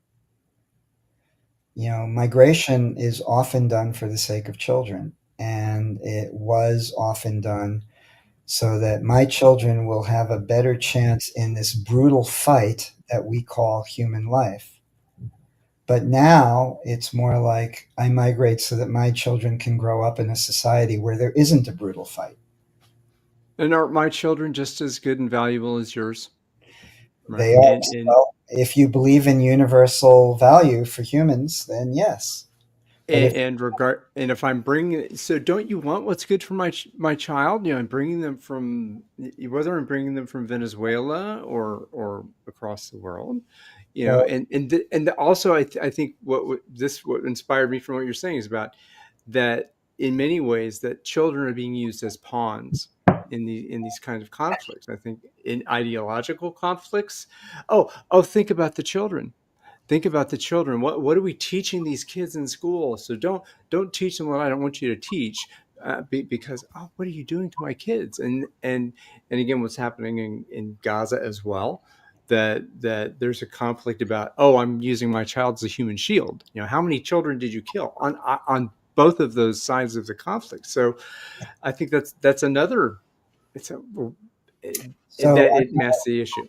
Migration is often done for the sake of children, and it was often done so that my children will have a better chance in this brutal fight that we call human life. But now it's more like I migrate so that my children can grow up in a society where there isn't a brutal fight. And aren't my children just as good and valuable as yours? Right. They are. Well, if you believe in universal value for humans, then yes. And if I'm bringing, so don't you want what's good for my child? I'm bringing them from, whether I'm bringing them from Venezuela or across the world, and also I think what inspired me from what you're saying is about that in many ways that children are being used as pawns in these kinds of conflicts. I think in ideological conflicts. Think about the children. Think about the children. What are we teaching these kids in school? So don't teach them what I don't want you to teach, because what are you doing to my kids? And again, what's happening in Gaza as well, that there's a conflict about, I'm using my child as a human shield. How many children did you kill on both of those sides of the conflict? So I think that's another. It masks the issue.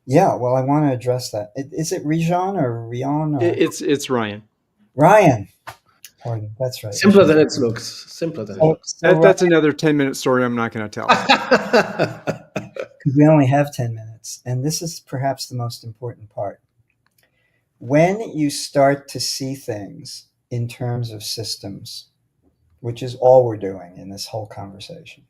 Yeah, well, I want to address that. Is it Rijon or Rion? It's Ryan. Ryan. Pardon, that's right. Simpler than it looks. Simpler than it looks. That's another 10-minute story I'm not going to tell. Because we only have 10 minutes. And this is perhaps the most important part. When you start to see things in terms of systems, which is all we're doing in this whole conversation,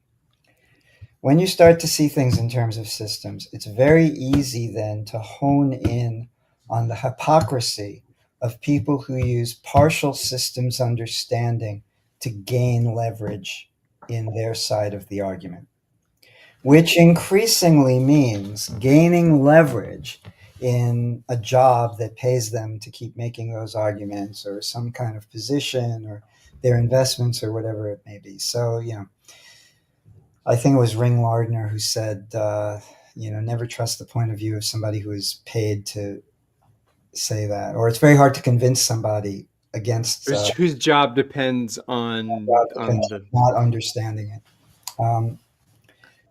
when you start to see things in terms of systems, it's very easy then to hone in on the hypocrisy of people who use partial systems understanding to gain leverage in their side of the argument, which increasingly means gaining leverage in a job that pays them to keep making those arguments, or some kind of position, or their investments, or whatever it may be. So, I think it was Ring Lardner who said, never trust the point of view of somebody who is paid to say that, or it's very hard to convince somebody against whose job depends on not understanding it.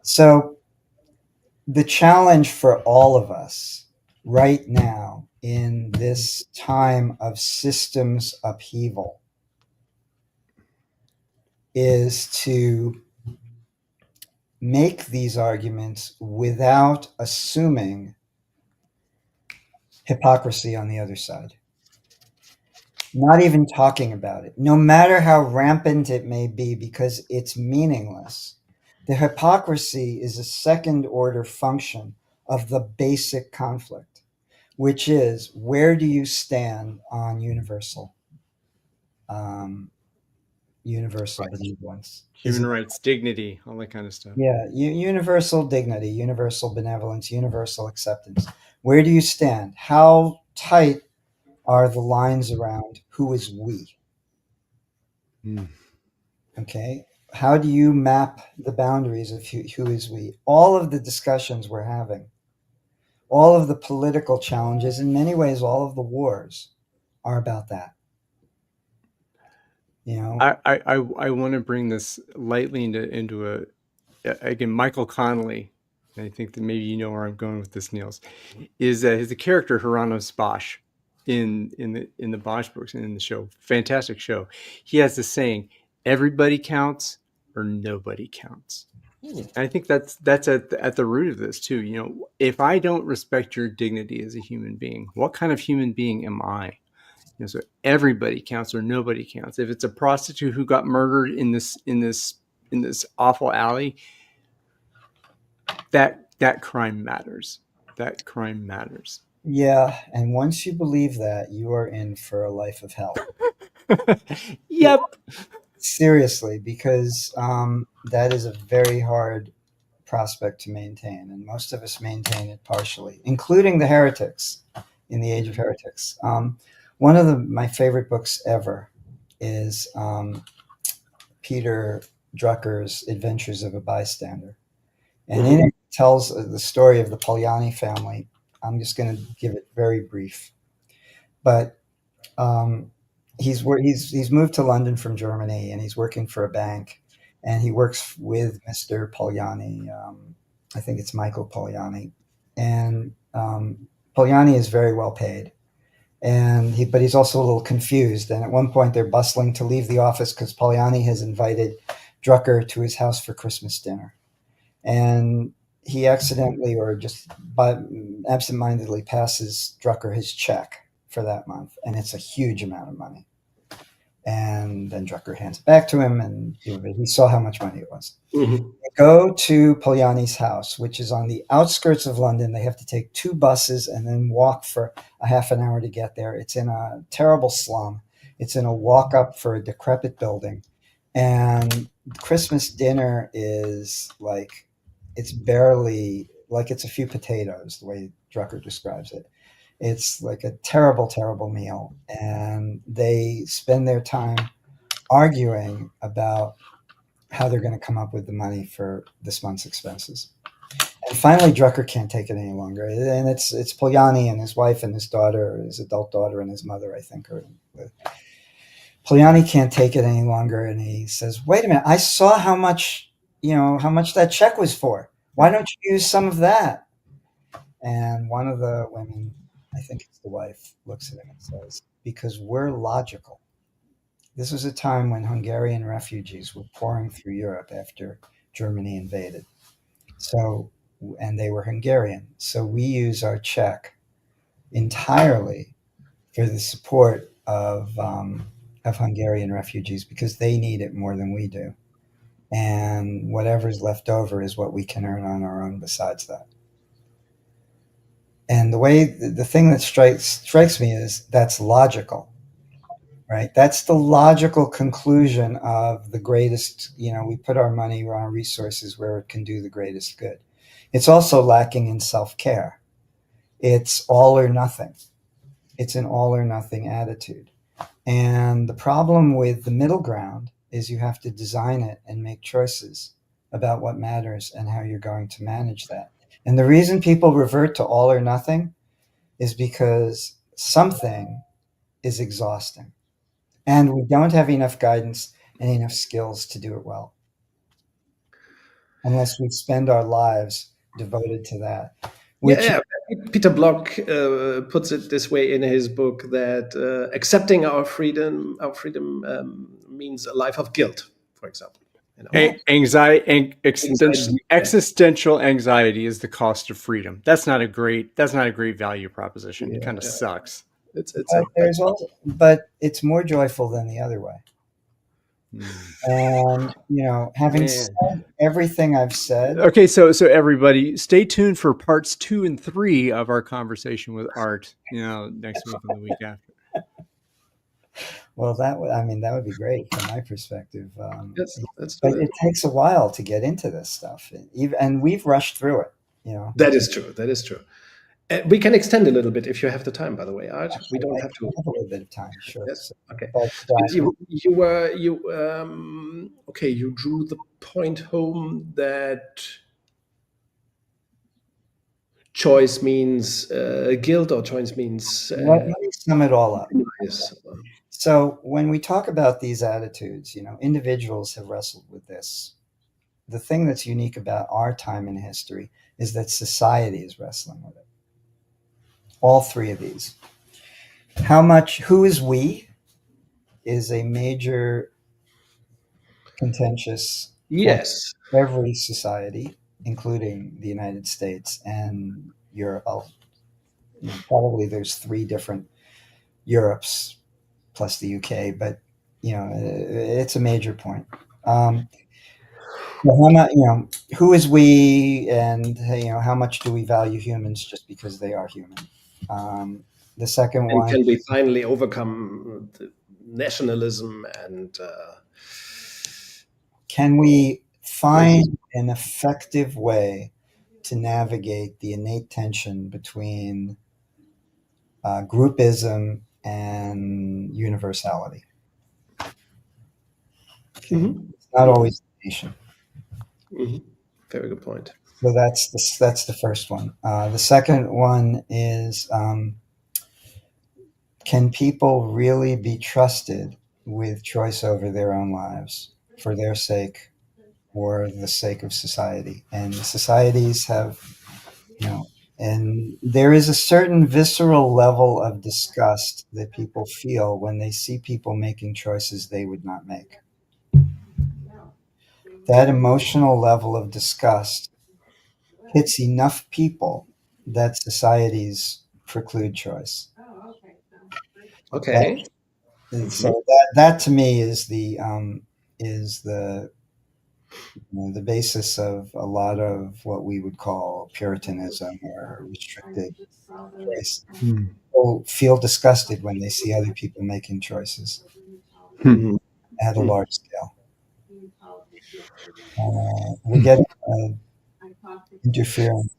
So the challenge for all of us right now in this time of systems upheaval is to make these arguments without assuming hypocrisy on the other side. Not even talking about it, no matter how rampant it may be, because it's meaningless. The hypocrisy is a second order function of the basic conflict, which is, where do you stand on universal benevolence? Human rights, dignity, all that kind of stuff. Yeah, universal dignity, universal benevolence, universal acceptance. Where do you stand? How tight are the lines around who is we? Okay. How do you map the boundaries of who is we? All of the discussions we're having, all of the political challenges, in many ways, all of the wars are about that. I want to bring this lightly into again, Michael Connolly, and I think that maybe you know where I'm going with this, Niels, is the character Hieronymus Bosch in the Bosch books and in the show. Fantastic show. He has this saying, everybody counts or nobody counts. And I think that's at the root of this too. If I don't respect your dignity as a human being, what kind of human being am I? So everybody counts or nobody counts. If it's a prostitute who got murdered in this awful alley, that that crime matters. That crime matters. Yeah, and once you believe that, you are in for a life of hell. Yep. Seriously, because that is a very hard prospect to maintain, and most of us maintain it partially, including the heretics in the Age of Heretics. One of my favorite books ever is Peter Drucker's Adventures of a Bystander. And in it tells the story of the Pogliani family. I'm just going to give it very brief. But he's moved to London from Germany, and he's working for a bank, and he works with Mr. Pogliani. I think it's Michael Pogliani, and Pogliani is very well paid, but he's also a little confused. And at one point, they're bustling to leave the office because Pogliani has invited Drucker to his house for Christmas dinner, and he accidentally or just absentmindedly passes Drucker his check for that month, and it's a huge amount of money. And then Drucker hands it back to him, and he saw how much money it was. Mm-hmm. They go to Pogliani's house, which is on the outskirts of London. They have to take 2 buses and then walk for a half an hour to get there. It's in a terrible slum. It's in a walk-up for a decrepit building. And Christmas dinner is like, it's barely, like it's a few potatoes, the way Drucker describes it. It's like a terrible, terrible meal. And they spend their time arguing about how they're going to come up with the money for this month's expenses. And finally, Drucker can't take it any longer. And it's Pogliani and his wife and his daughter, his adult daughter and his mother, I think. Pogliani can't take it any longer. And he says, wait a minute, I saw how much that check was for. Why don't you use some of that? And one of the women, I think it's the wife, looks at him and says, because we're logical. This was a time when Hungarian refugees were pouring through Europe after Germany invaded. And they were Hungarian. So we use our check entirely for the support of Hungarian refugees because they need it more than we do. And whatever's left over is what we can earn on our own besides that. And the thing that strikes me is that's logical, right? That's the logical conclusion of the greatest, we put our money, our resources where it can do the greatest good. It's also lacking in self-care. It's all or nothing. It's an all or nothing attitude. And the problem with the middle ground is you have to design it and make choices about what matters and how you're going to manage that. And the reason people revert to all or nothing is because something is exhausting. And we don't have enough guidance and enough skills to do it well. Unless we spend our lives devoted to that. Peter Block puts it this way in his book that accepting our freedom means a life of guilt, for example. Anxiety, existential anxiety is the cost of freedom. That's not a great value proposition. It kind of sucks. But it's more joyful than the other way. And having said everything I've said. Okay, so everybody, stay tuned for parts 2 and 3 of our conversation with Art. Next week and the week after. Well, that would be great from my perspective. But it takes a while to get into this stuff, and we've rushed through it. That is true. We can extend a little bit if you have the time. By the way, Art, we don't have to. Have a little bit of time, sure. Yes. Okay. But, you drew the point home that choice means guilt, or choice means. Let me sum it all up. Yes. So when we talk about these attitudes, individuals have wrestled with this. The thing that's unique about our time in history is that society is wrestling with it. All 3 of these. Who is we is a major contentious yes every society, including the United States and Europe. Probably there's 3 different Europes plus the UK, but it's a major point. who is we, and how much do we value humans just because they are human? The second And one, can we finally overcome the nationalism and can we find an effective way to navigate the innate tension between groupism and universality? Okay. It's not always the nation. Very good point. So that's the first one. The second one is, can people really be trusted with choice over their own lives for their sake or the sake of society? And societies have, and there is a certain visceral level of disgust that people feel when they see people making choices they would not make. That emotional level of disgust hits enough people that societies preclude choice. Okay. So that to me is the the basis of a lot of what we would call Puritanism or restricted choice. People feel disgusted when they see other people making choices at a large scale. We get interference.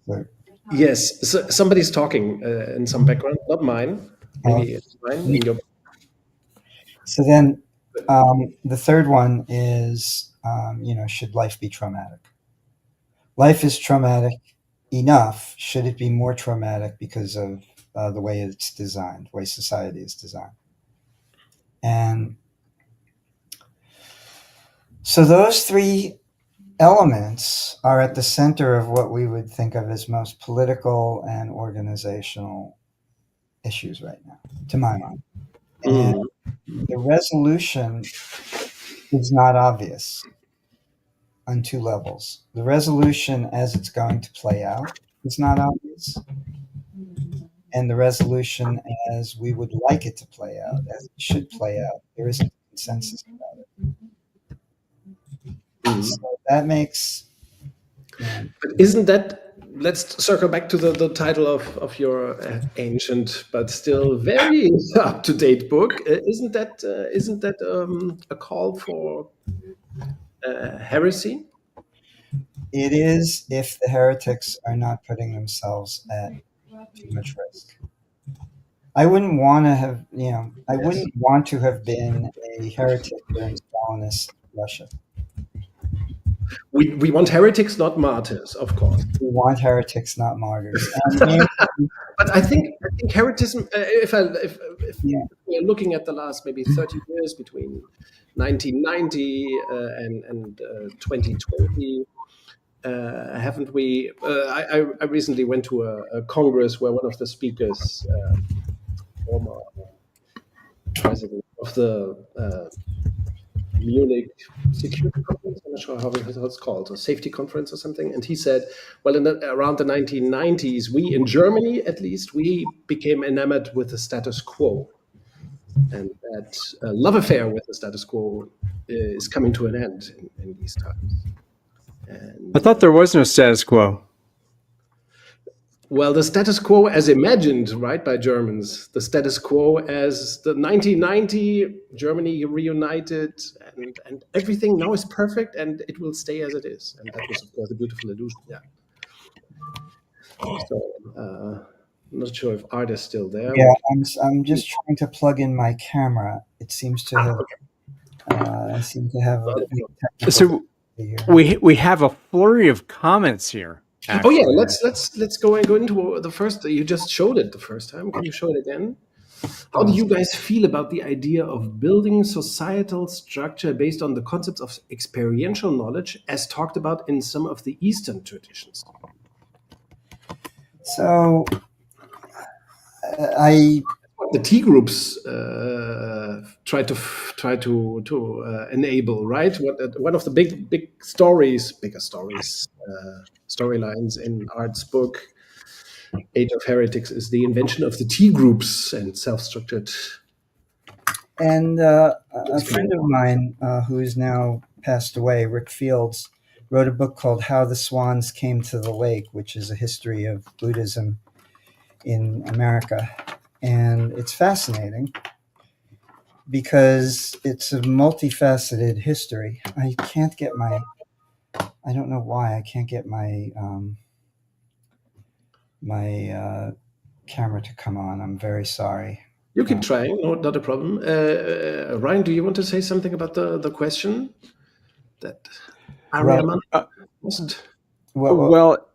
Yes, so somebody's talking in some background, not mine. Maybe it's mine. In your... So then, the third one is, should life be traumatic? Life is traumatic enough. Should it be more traumatic because of the way it's designed, the way society is designed? And so those three elements are at the center of what we would think of as most political and organizational issues right now, to my mind. And the resolution is not obvious on two levels. The resolution as it's going to play out is not obvious. And the resolution as we would like it to play out, as it should play out, there isn't consensus about it. So that makes... But isn't that, let's circle back to the title of your ancient but still very up-to-date book. Isn't that a call for heresy? It is, if the heretics are not putting themselves at too much risk. I wouldn't want to have, I wouldn't want to have been a heretic during Stalinist Russia. We want heretics, not martyrs, of course. We want heretics, not martyrs. But I think heretism. If we're looking at the last maybe 30 years between 1990 and 2020, haven't we? I recently went to a congress where one of the speakers, former president of the Munich Security Conference, I'm not sure how it's called, a safety conference or something. And he said, well, around the 1990s, we in Germany, at least, we became enamored with the status quo. And that love affair with the status quo is coming to an end in these times. And, I thought there was no status quo. well, the status quo as imagined, right, by Germans, the status quo as the 1990 Germany reunited and everything now is perfect and it will stay as it is. And that was, of course, a beautiful illusion. Yeah. So, I'm not sure if Art is still there. Yeah, I'm just trying to plug in my camera. It seems to have. I seem to have a. So we have a flurry of comments here. Actually. Oh yeah, let's go into the first. You just showed it the first time. Can you show it again? How do you guys feel about the idea of building societal structure based on the concepts of experiential knowledge, as talked about in some of the Eastern traditions? So, the T groups try to enable, right? One of the bigger storylines in Art's book, Age of Heretics, is the invention of the T groups and self-structured. And a friend of mine who is now passed away, Rick Fields, wrote a book called How the Swans Came to the Lake, which is a history of Buddhism in America. And it's fascinating because it's a multifaceted history. I don't know why I can't get my camera to come on. I'm very sorry. You keep trying, no, not a problem. Ryan, do you want to say something about the question that Ariaman asked? Well,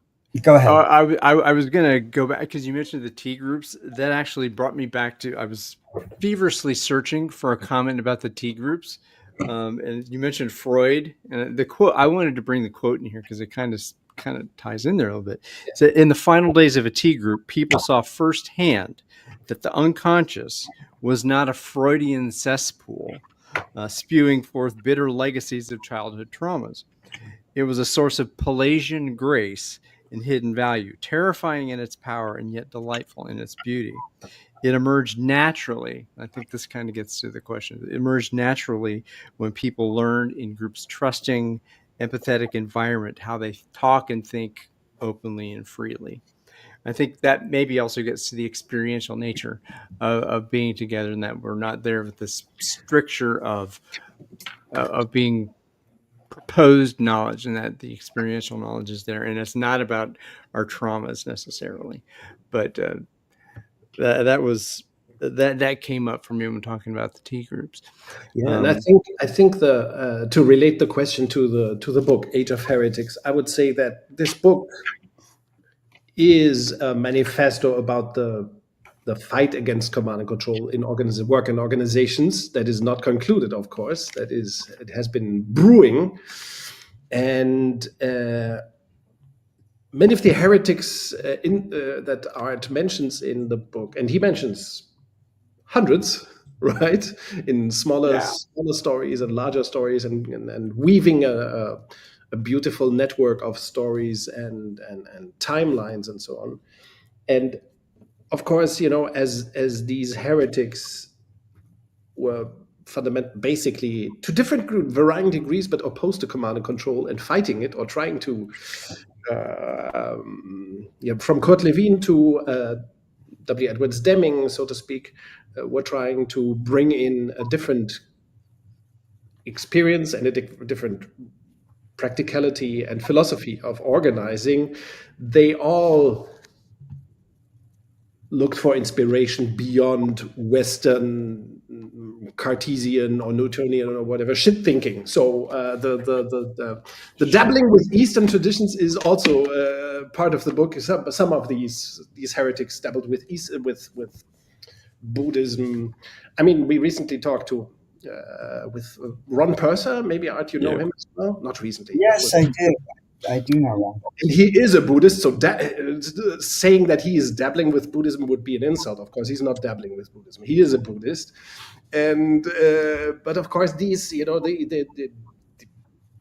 go ahead. I was going to go back because you mentioned the T groups. That actually brought me back to, I was feverishly searching for a comment about the T groups. And you mentioned Freud, and the quote, I wanted to bring the quote in here because it kind of ties in there a little bit. So in the final days of a T group, people saw firsthand that the unconscious was not a Freudian cesspool spewing forth bitter legacies of childhood traumas. It was a source of Pelagian grace and hidden value, terrifying in its power and yet delightful in its beauty. It emerged naturally. I think this kind of gets to the question. It emerged naturally when people learned in groups' trusting, empathetic environment how they talk and think openly and freely. I think that maybe also gets to the experiential nature of being together, and that we're not there with this stricture of being proposed knowledge, and that the experiential knowledge is there, and it's not about our traumas necessarily, but that came up for me when talking about the T groups. Yeah, and I think the to relate the question to the book Age of Heretics, I would say that this book is a manifesto about the fight against command and control in work and organizations that is not concluded, of course. It has been brewing, and many of the heretics that Art mentions in the book, and he mentions hundreds, right, in smaller stories and larger stories, and weaving a beautiful network of stories and timelines and so on. And of course, as these heretics were basically to different varying degrees, but opposed to command and control and fighting it, or trying to, from Kurt Lewin to W. Edwards Deming, so to speak, were trying to bring in a different experience and a different practicality and philosophy of organizing. They all looked for inspiration beyond Western Cartesian or Newtonian or whatever shit thinking. So the dabbling with Eastern traditions is also part of the book. Some of these heretics dabbled with with Buddhism. I mean, we recently talked with Ron Purser. Maybe Art, you know him as well? Not recently. Yes, I do. I do know Ron. And he is a Buddhist, so saying that he is dabbling with Buddhism would be an insult. Of course, he's not dabbling with Buddhism. He is a Buddhist, and but of course, these,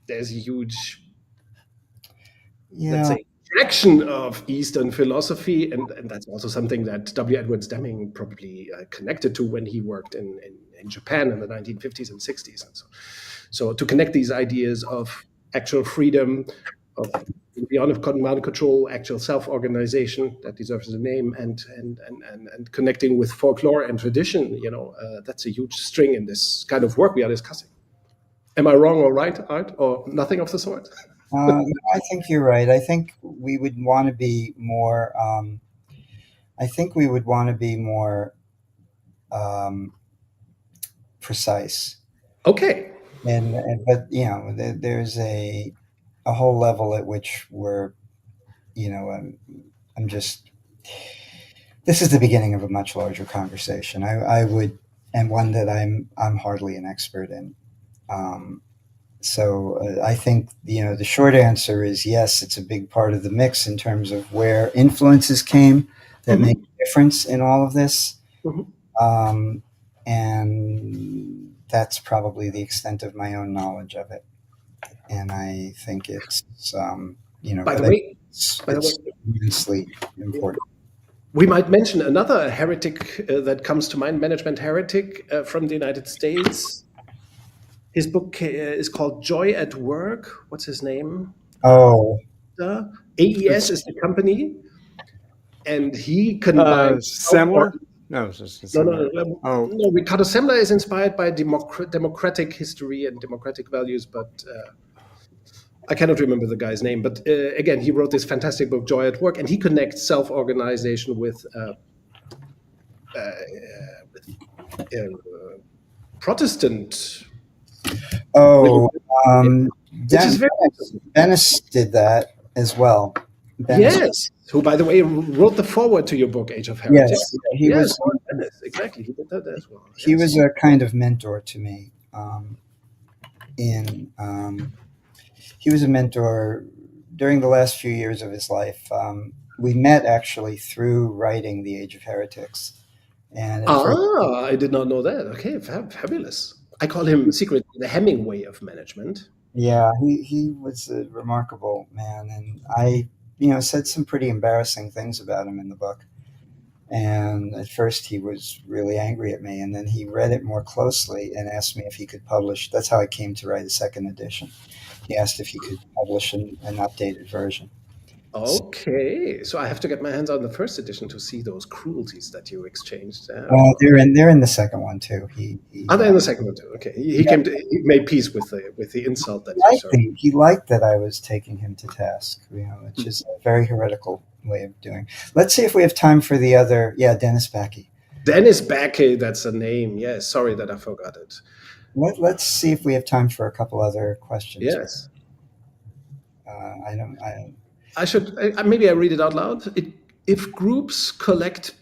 there's a huge, let's say, fraction of Eastern philosophy, and that's also something that W. Edwards Deming probably connected to when he worked in Japan in the 1950s and 60s, and so to connect these ideas of actual freedom, of beyond command control, actual self-organization that deserves a name, and connecting with folklore and tradition, that's a huge string in this kind of work we are discussing. Am I wrong or right, Art, or nothing of the sort? I think you're right. I think we would want to be more. Precise. Okay. But there's a whole level at which we're, I'm just. This is the beginning of a much larger conversation. I would, and one that I'm hardly an expert in. So I think the short answer is yes. It's a big part of the mix in terms of where influences came that make a difference in all of this, and that's probably the extent of my own knowledge of it. And I think it's by the way, immensely important. We might mention another heretic that comes to mind, management heretic from the United States. His book is called Joy at Work. What's his name? Oh, AES is the company, and he combined Semler? No, it's just no, no, Semler. no, Oh, no. Ricardo Semler is inspired by democratic history and democratic values, but I cannot remember the guy's name. But again, he wrote this fantastic book, Joy at Work, and he connects self-organization with Protestant oh, religion, which is very interesting. Dennis did that as well. Dennis, Yes, who, by the way, wrote the foreword to your book, Age of yes, Heretics. he Yes, was. Lord Dennis, exactly. He did that as well. He Yes. was a kind of mentor to me. In He was a mentor during the last few years of his life. We met actually through writing The Age of Heretics, and at first, I did not know that. Okay, fabulous. I call him secretly the Hemingway of management. yeah, he was a remarkable man, and I, said some pretty embarrassing things about him in the book. And at first, he was really angry at me, and then he read it more closely and asked me if he could publish. That's how I came to write a second edition. He asked if he could publish an updated version. Okay, so I have to get my hands on the first edition to see those cruelties that you exchanged. They're in the second one too. Are they in the second one too? Okay, he made peace with the insult that you served. He liked that I was taking him to task, which is a very heretical way of doing. Let's see if we have time for the other. Yeah, Dennis Backey. Dennis Backey, that's a name. Yes, sorry that I forgot it. Let's see if we have time for a couple other questions. Yes. I don't. I should maybe I read it out loud. If groups connect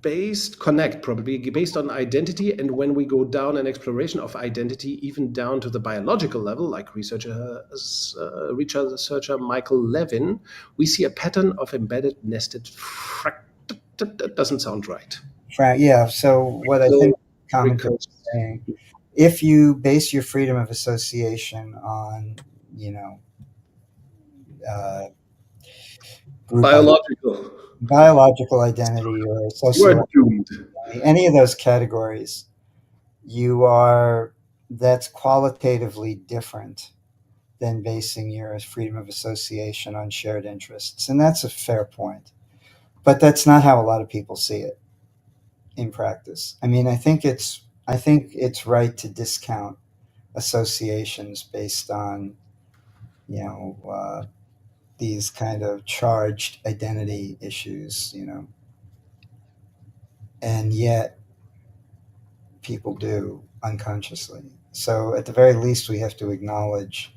probably based on identity, and when we go down an exploration of identity, even down to the biological level, like researcher Michael Levin, we see a pattern of embedded nested that doesn't sound right. Yeah. So what I think the commentator is saying, if you base your freedom of association on, biological identity or social identity, any of those categories, that's qualitatively different than basing your freedom of association on shared interests. And that's a fair point. But that's not how a lot of people see it in practice. I mean, I think it's right to discount associations based on, these kind of charged identity issues, and yet people do unconsciously. So at the very least, we have to acknowledge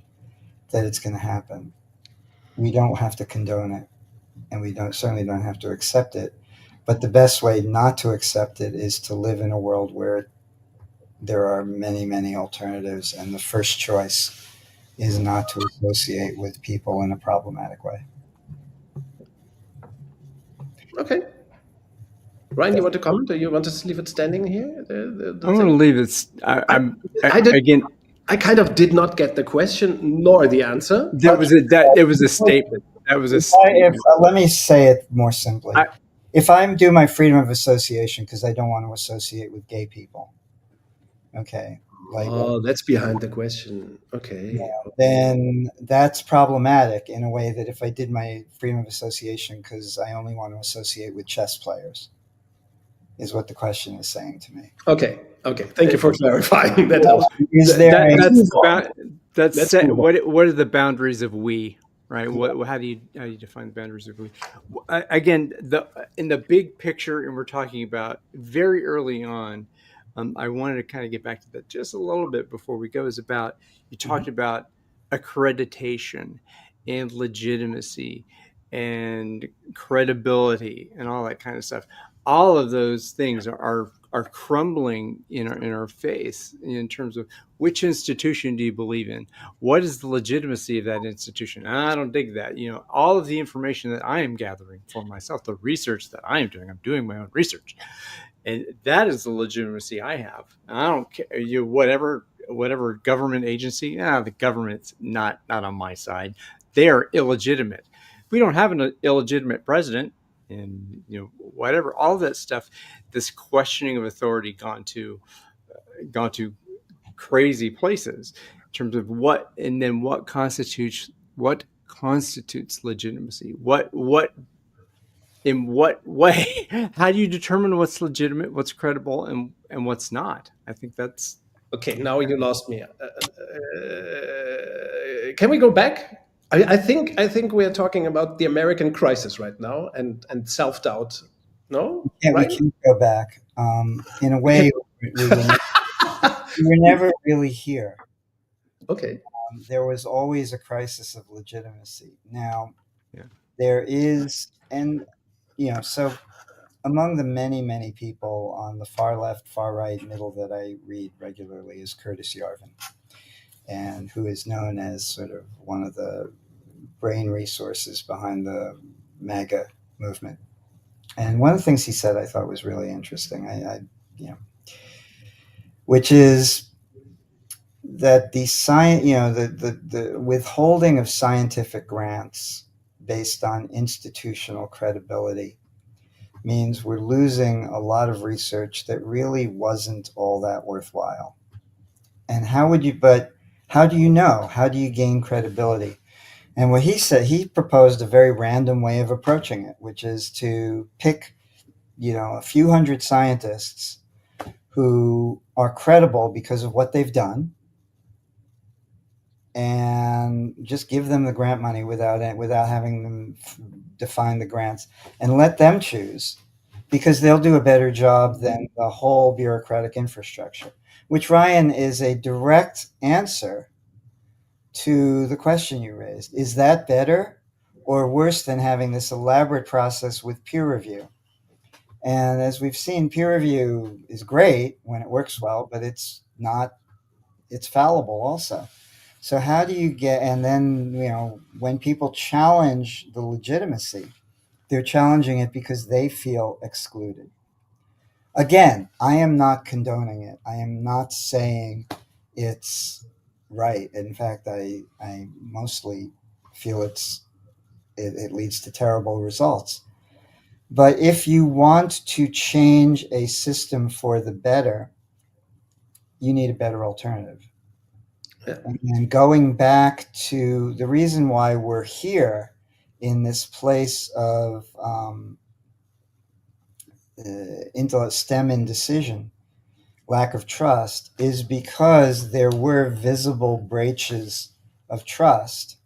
that it's going to happen. We don't have to condone it, and we certainly don't have to accept it. But the best way not to accept it is to live in a world where there are many, many alternatives, and the first choice is not to associate with people in a problematic way. Okay. Ryan, you want to comment, or you want to leave it standing here? I'm going to leave it. I kind of did not get the question nor the answer. It was a statement. That was a statement. Let me say it more simply. If I do my freedom of association because I don't want to associate with gay people, okay. That's behind the question. Okay. Then that's problematic in a way that if I did my freedom of association because I only want to associate with chess players, is what the question is saying to me. Okay. Thank you for clarifying. That helps. What are the boundaries of we? Right? How do you define the boundaries of we? Again, in the big picture, and we're talking about very early on. I wanted to kind of get back to that just a little bit before we go. Is about you talked about accreditation and legitimacy and credibility and all that kind of stuff. All of those things are crumbling in our face in terms of which institution do you believe in? What is the legitimacy of that institution? I don't dig that. All of the information that I am gathering for myself, the research that I am doing, I'm doing my own research. And that is the legitimacy I have. I don't care, whatever government agency, the government's not on my side. They are illegitimate. We don't have an illegitimate president, and whatever, all that stuff, this questioning of authority gone to crazy places in terms of what constitutes what constitutes legitimacy? In what way? How do you determine what's legitimate, what's credible, and what's not? I think that's Okay. Now you lost me. Can we go back? I think we are talking about the American crisis right now and self doubt. No, Yeah, we right? can go back. In a way, we were never really here. Okay. There was always a crisis of legitimacy. Now, yeah. there is, and so among the many, many people on the far left, far right, middle that I read regularly is Curtis Yarvin, and who is known as sort of one of the brain resources behind the MAGA movement. And one of the things he said I thought was really interesting, which is that the science, the withholding of scientific grants based on institutional credibility means we're losing a lot of research that really wasn't all that worthwhile. And how do you know? How do you gain credibility? And what he said, he proposed a very random way of approaching it, which is to pick, a few hundred scientists who are credible because of what they've done, and just give them the grant money without having them define the grants, and let them choose, because they'll do a better job than the whole bureaucratic infrastructure. Which, Ryan, is a direct answer to the question you raised. Is that better or worse than having this elaborate process with peer review? And as we've seen, peer review is great when it works well, but it's fallible also. So how do you get, and then, when people challenge the legitimacy, they're challenging it because they feel excluded. Again, I am not condoning it. I am not saying it's right. In fact, I mostly feel it leads to terrible results. But if you want to change a system for the better, you need a better alternative. Yeah. And going back to the reason why we're here in this place of STEM indecision, lack of trust, is because there were visible breaches of trust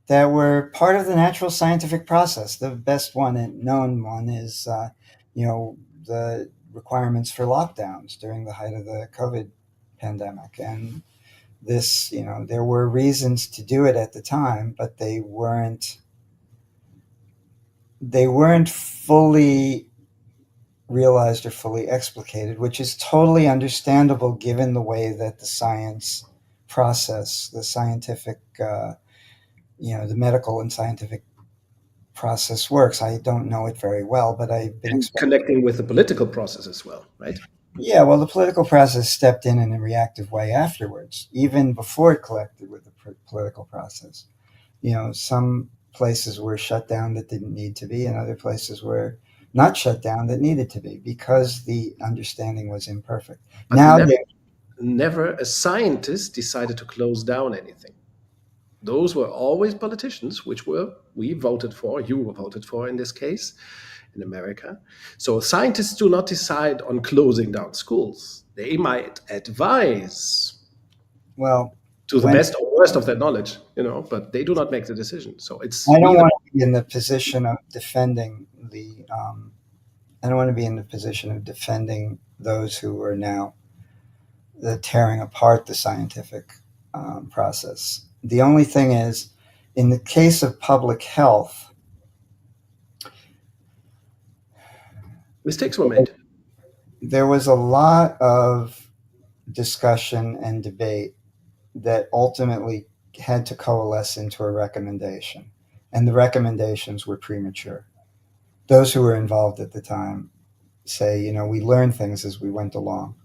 that were part of the natural scientific process. The best one and known one is, the requirements for lockdowns during the height of the COVID pandemic. And this, there were reasons to do it at the time, but they weren't fully realized or fully explicated, which is totally understandable given the way that the science process, the scientific, the medical and scientific process works. I don't know it very well, but I've been connecting with the political process as well, right? Yeah, well, the political process stepped in a reactive way afterwards, even before it collected with the political process. Some places were shut down that didn't need to be, and other places were not shut down that needed to be, because the understanding was imperfect. But Now, never a scientist decided to close down anything. Those were always politicians, which we voted for, you voted for in this case, in America. So scientists do not decide on closing down schools. They might advise, well, to the best or worst of their knowledge, but they do not make the decision. So it's. I don't want to be in the position of defending I don't want to be in the position of defending those who are now tearing apart the scientific process. The only thing is, in the case of public health, mistakes were made. There was a lot of discussion and debate that ultimately had to coalesce into a recommendation, and the recommendations were premature. Those who were involved at the time say, we learned things as we went along.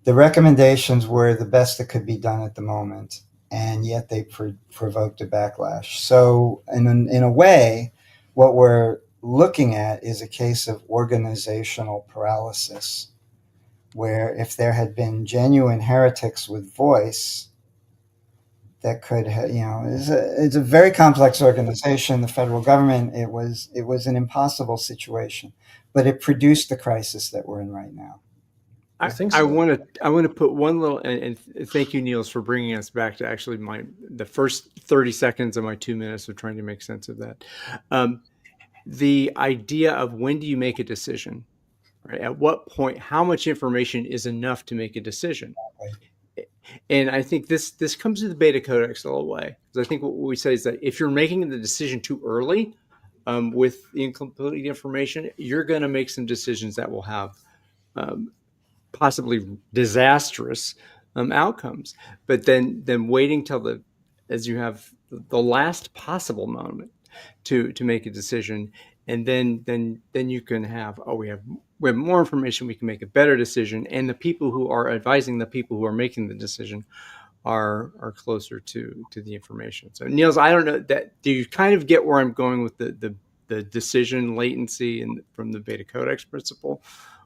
The recommendations were the best that could be done at the moment, and yet they provoked a backlash. So in a way, what we're looking at is a case of organizational paralysis, where if there had been genuine heretics with voice, that could, it's a very complex organization, the federal government. It was an impossible situation, but it produced the crisis that we're in right now. I think I so. want to put one little, and thank you, Niels, for bringing us back to actually the first 30 seconds of my 2 minutes of trying to make sense of that. The idea of when do you make a decision, right? At what point, how much information is enough to make a decision? And I think this comes to the Beta Codex a little way, because I think what we say is that if you're making the decision too early with the incomplete information, you're going to make some decisions that will have possibly disastrous outcomes. But then waiting till as you have the last possible moment to make a decision, and then you can have, we have more information, we can make a better decision, and the people who are advising the people who are making the decision are closer to the information. So Niels, I don't know, do you kind of get where I'm going with the decision latency from the Beta Codex principle?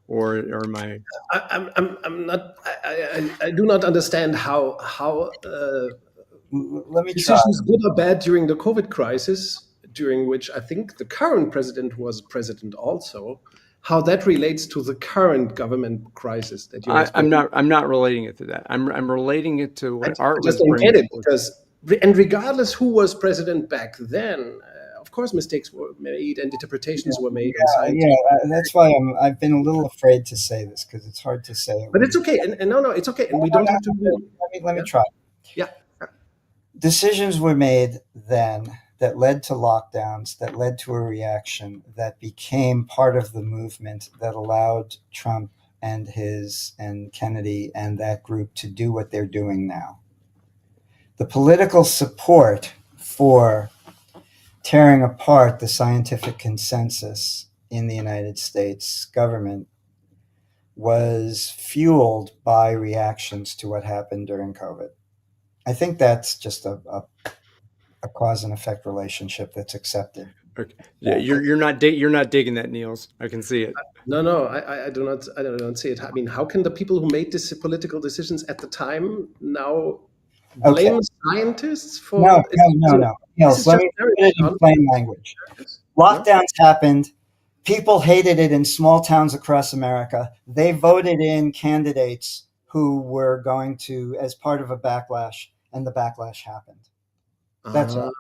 Or am I? I'm not. I do not understand how Let me try. decisions good or bad during the COVID crisis, during which I think the current president was president also, how that relates to the current government crisis that you're explaining. I'm not relating it to that. I'm relating it to what Art I just was don't get bringing. it because, and regardless who was president back then, of course mistakes were made and interpretations were made. That's why I've been a little afraid to say this, because it's hard to say. But it's okay, and no, it's okay, and we don't have to. Let me try. Yeah. Decisions were made then that led to lockdowns, that led to a reaction that became part of the movement that allowed Trump and Kennedy and that group to do what they're doing now. The political support for tearing apart the scientific consensus in the United States government was fueled by reactions to what happened during COVID. I think that's just a cause and effect relationship that's accepted. Okay. Yeah, you're not digging that, Niels. I can see it. No, I do not. I don't see it. I mean, how can the people who made these political decisions at the time now blame scientists for? No. Niels, let me put it in plain language. Lockdowns happened. People hated it in small towns across America. They voted in candidates who were going to, as part of a backlash, and the backlash happened. That's all.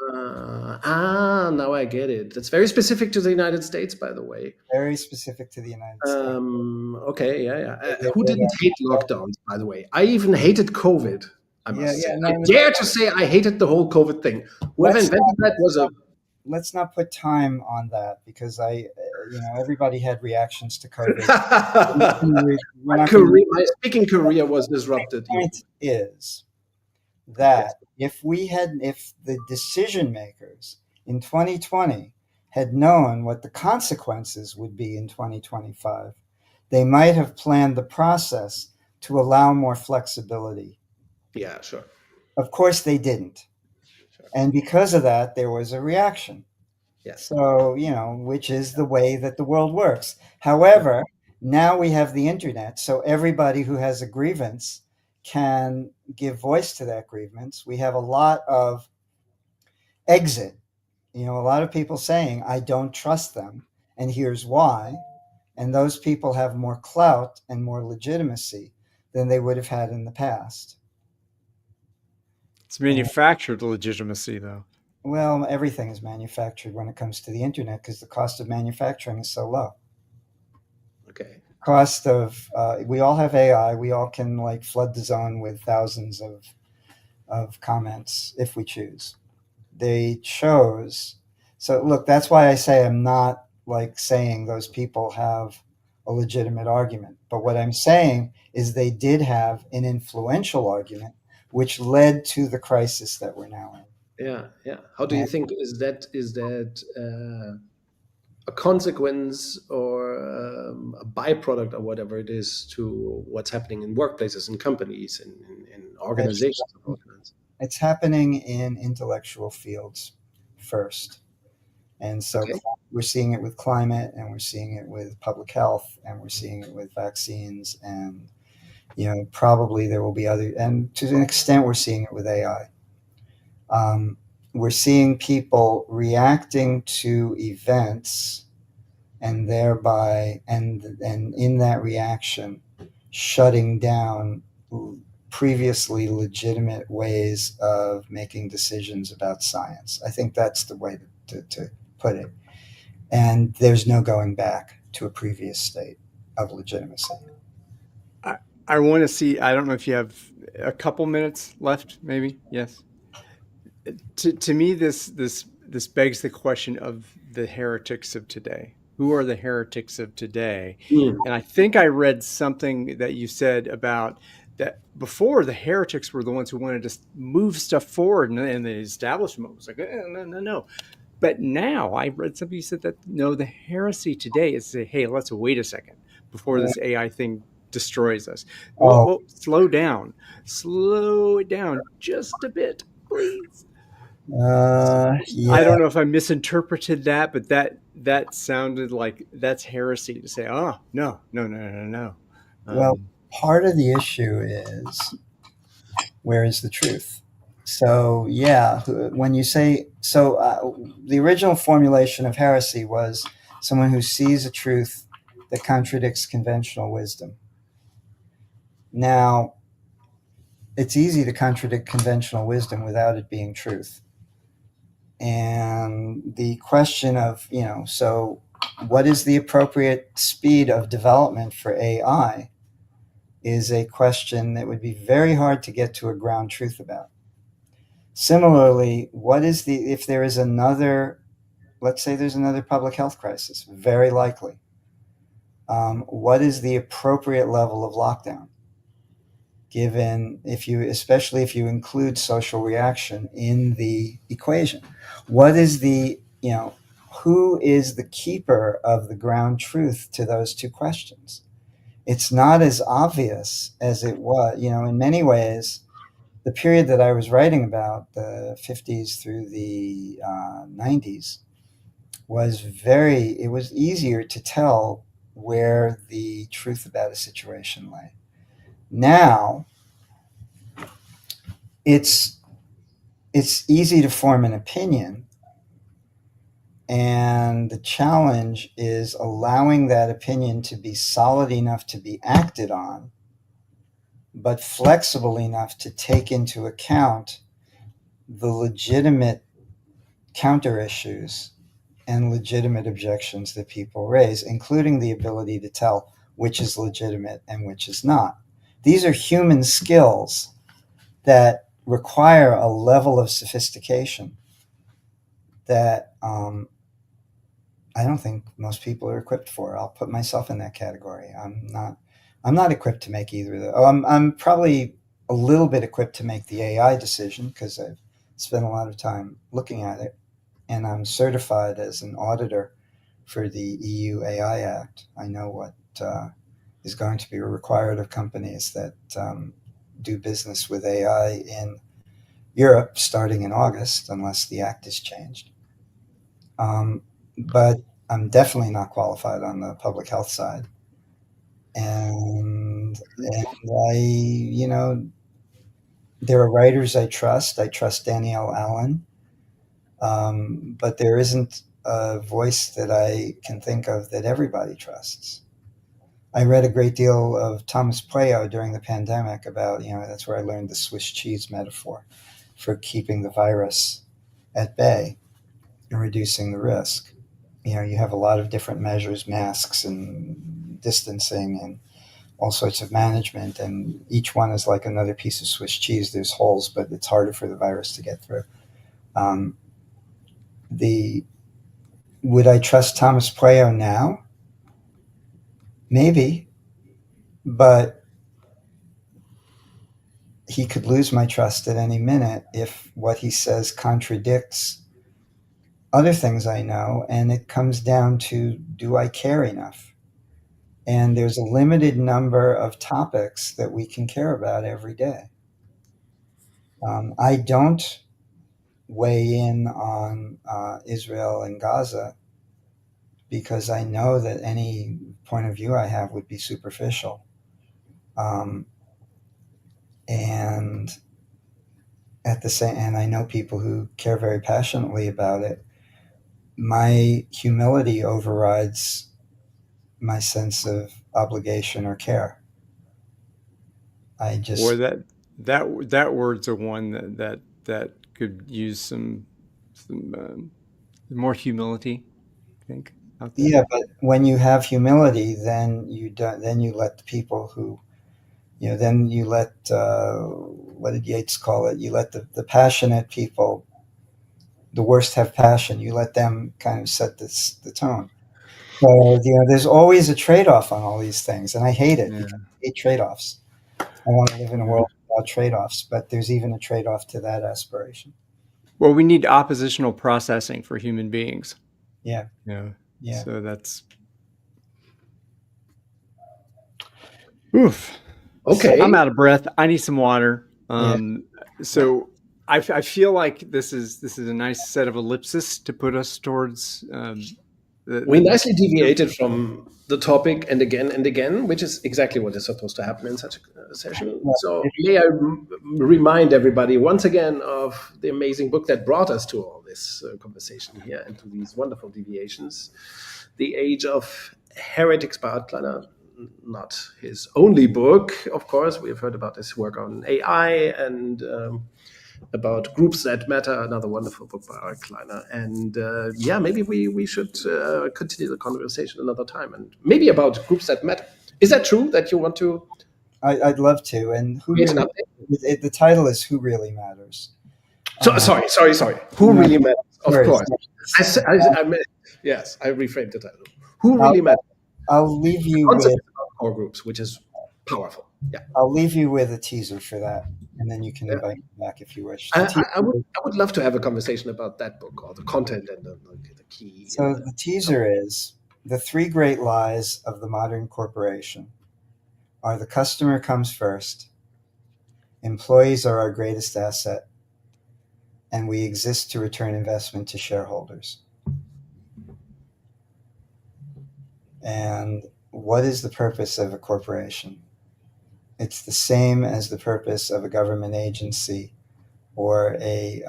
Now I get it. That's very specific to the United States, by the way. Very specific to the United States. Okay, yeah. Who didn't hate lockdowns, by the way? I even hated COVID. I must say. I dare to say I hated the whole COVID thing. Whoever invented that was a. Let's not put time on that, because everybody had reactions to COVID. My speaking career was disrupted. The point is that if the decision makers in 2020 had known what the consequences would be in 2025, they might have planned the process to allow more flexibility. Yeah, sure. Of course they didn't. Sure. And because of that, there was a reaction. Yeah. So, which is the way that the world works. However, now we have the internet, so everybody who has a grievance can give voice to that grievance. We have a lot of exit, a lot of people saying, I don't trust them, and here's why. And those people have more clout and more legitimacy than they would have had in the past. It's manufactured legitimacy, though. Well, everything is manufactured when it comes to the internet, because the cost of manufacturing is so low. Okay. Cost of we all have AI. We all can flood the zone with thousands of comments if we choose. They chose. So look, that's why I say I'm not saying those people have a legitimate argument. But what I'm saying is they did have an influential argument, which led to the crisis that we're now in. Yeah. How do you think is that a consequence or a byproduct or whatever it is to what's happening in workplaces and companies and in organizations? It's happening in intellectual fields first. And so we're seeing it with climate, and we're seeing it with public health, and we're seeing it with vaccines, and probably there will be other, and to an extent we're seeing it with AI. Um, we're seeing people reacting to events and thereby, and in that reaction, shutting down previously legitimate ways of making decisions about science. I think that's the way to put it. And there's no going back to a previous state of legitimacy. I want to see. I don't know if you have a couple minutes left. Maybe yes. To me, this begs the question of the heretics of today. Who are the heretics of today? And I think I read something that you said about that before the heretics were the ones who wanted to move stuff forward, and the establishment was like, no, no, no. But now I read something you said that no, the heresy today is say, hey, let's wait a second before this AI thing destroys us. Oh, Well, slow it down just a bit, please. I yeah. don't know if I misinterpreted that, but that sounded like that's heresy to say, oh no, no, no, no, no. Well, part of the issue is, where is the truth? So, yeah, when you say so, the original formulation of heresy was someone who sees a truth that contradicts conventional wisdom. Now, it's easy to contradict conventional wisdom without it being truth. And the question of, so what is the appropriate speed of development for AI is a question that would be very hard to get to a ground truth about. Similarly, if there is another, let's say there's another public health crisis, very likely, what is the appropriate level of lockdown? Given especially if you include social reaction in the equation, what is who is the keeper of the ground truth to those two questions? It's not as obvious as it was, in many ways. The period that I was writing about, the 50s through the 90s, it was easier to tell where the truth about a situation lay. Now, it's easy to form an opinion, and the challenge is allowing that opinion to be solid enough to be acted on, but flexible enough to take into account the legitimate counter issues and legitimate objections that people raise, including the ability to tell which is legitimate and which is not. These are human skills that require a level of sophistication that I don't think most people are equipped for. I'll put myself in that category. I'm not equipped to make either of those. I'm probably a little bit equipped to make the AI decision because I've spent a lot of time looking at it, and I'm certified as an auditor for the EU AI Act. I know what is going to be required of companies that do business with AI in Europe starting in August, unless the act is changed. But I'm definitely not qualified on the public health side. And there are writers I trust. I trust Danielle Allen. But there isn't a voice that I can think of that everybody trusts. I read a great deal of Thomas Playo during the pandemic about, that's where I learned the Swiss cheese metaphor for keeping the virus at bay and reducing the risk. You have a lot of different measures, masks and distancing and all sorts of management, and each one is like another piece of Swiss cheese. There's holes, but it's harder for the virus to get through. Would I trust Thomas Playo now? Maybe, but he could lose my trust at any minute if what he says contradicts other things I know, and it comes down to, do I care enough? And there's a limited number of topics that we can care about every day. I don't weigh in on Israel and Gaza because I know that any point of view I have would be superficial. And at the same, and I know people who care very passionately about it, my humility overrides my sense of obligation or care. I just, Or that word's a one that could use some more humility, I think, out there. yeah, but when you have humility, then you don't, then you let the people who, then you let, what did Yeats call it? You let the passionate people, the worst have passion. You let them kind of set the tone. So, there's always a trade-off on all these things, and I hate it Yeah. because I hate trade-offs. I want to live in a Yeah. world without trade-offs, but there's even a trade-off to that aspiration. Well, we need oppositional processing for human beings. Yeah. Yeah. Yeah. So that's oof. Okay. I'm out of breath. I need some water. So I feel like this is a nice set of ellipsis to put us towards We the nicely next. deviated from the topic and again, which is exactly what is supposed to happen in such a session. So may I remind everybody once again of the amazing book that brought us to all this conversation here and to these wonderful deviations, The Age of Heretics by Art Kleiner. Not his only book, of course. We have heard about his work on AI and about groups that matter, another wonderful book by ART KLEINER. And maybe we should continue the conversation another time, and maybe about groups that matter. Is that true that you want to? I'd love to. And create an update? the title is Who Really Matters. Sorry. Who really matters? Of Sorry, course. Yes, I reframed the title. Who really matters? I'll leave you Concept with about core groups, which is powerful. Yeah. I'll leave you with a teaser for that, and then you can invite me back if you wish. I would love to have a conversation about that book, or the content and the key. So the teaser is the three great lies of the modern corporation are: the customer comes first, employees are our greatest asset, and we exist to return investment to shareholders. And what is the purpose of a corporation? It's the same as the purpose of a government agency or a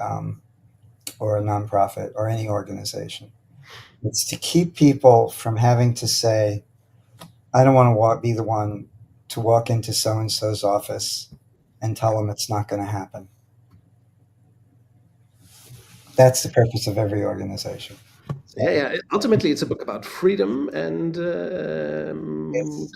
nonprofit or any organization. It's to keep people from having to say, I don't want to be the one to walk into so-and-so's office and tell them it's not going to happen. That's the purpose of every organization. Yeah. Ultimately, it's a book about freedom and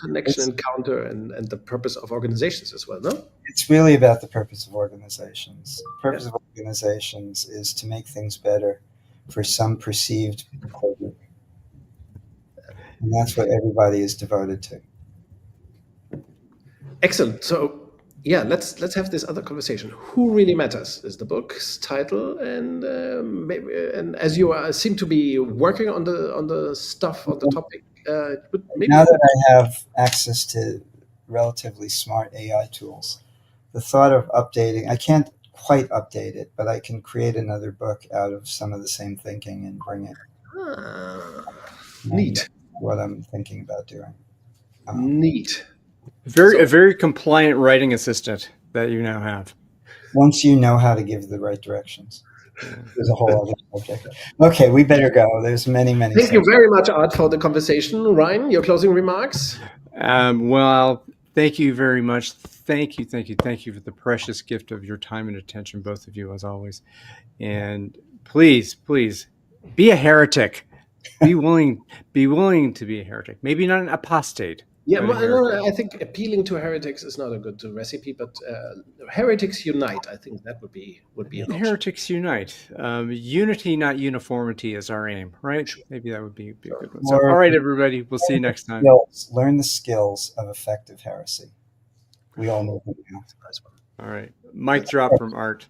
connection and counter and the purpose of organizations as well, no? It's really about the purpose of organizations. The purpose of organizations is to make things better for some perceived group. And that's what everybody is devoted to. Excellent. So, let's have this other conversation. Who really matters is the book's title, and and as you seem to be working on the stuff on the topic, now that I have access to relatively smart AI tools, the thought of updating, I can't quite update it, but I can create another book out of some of the same thinking and bring it. Neat. What I'm thinking about doing. Neat. A very compliant writing assistant that you now have. Once you know how to give the right directions. There's a whole other subject. Okay, we better go. There's many. Thank you very much, Art, for the conversation. Ryan, your closing remarks? Well, thank you very much. Thank you for the precious gift of your time and attention, both of you, as always. And please be a heretic. Be willing to be a heretic. Maybe not an apostate. Yeah, I think appealing to heretics is not a good recipe, but heretics unite. I think that would be an option. Heretics unite. Unity, not uniformity, is our aim, right? Maybe that would be a good one. So, all right, everybody, we'll see you next time. Learn the skills of effective heresy. We all know them now. All right, mic drop from Art.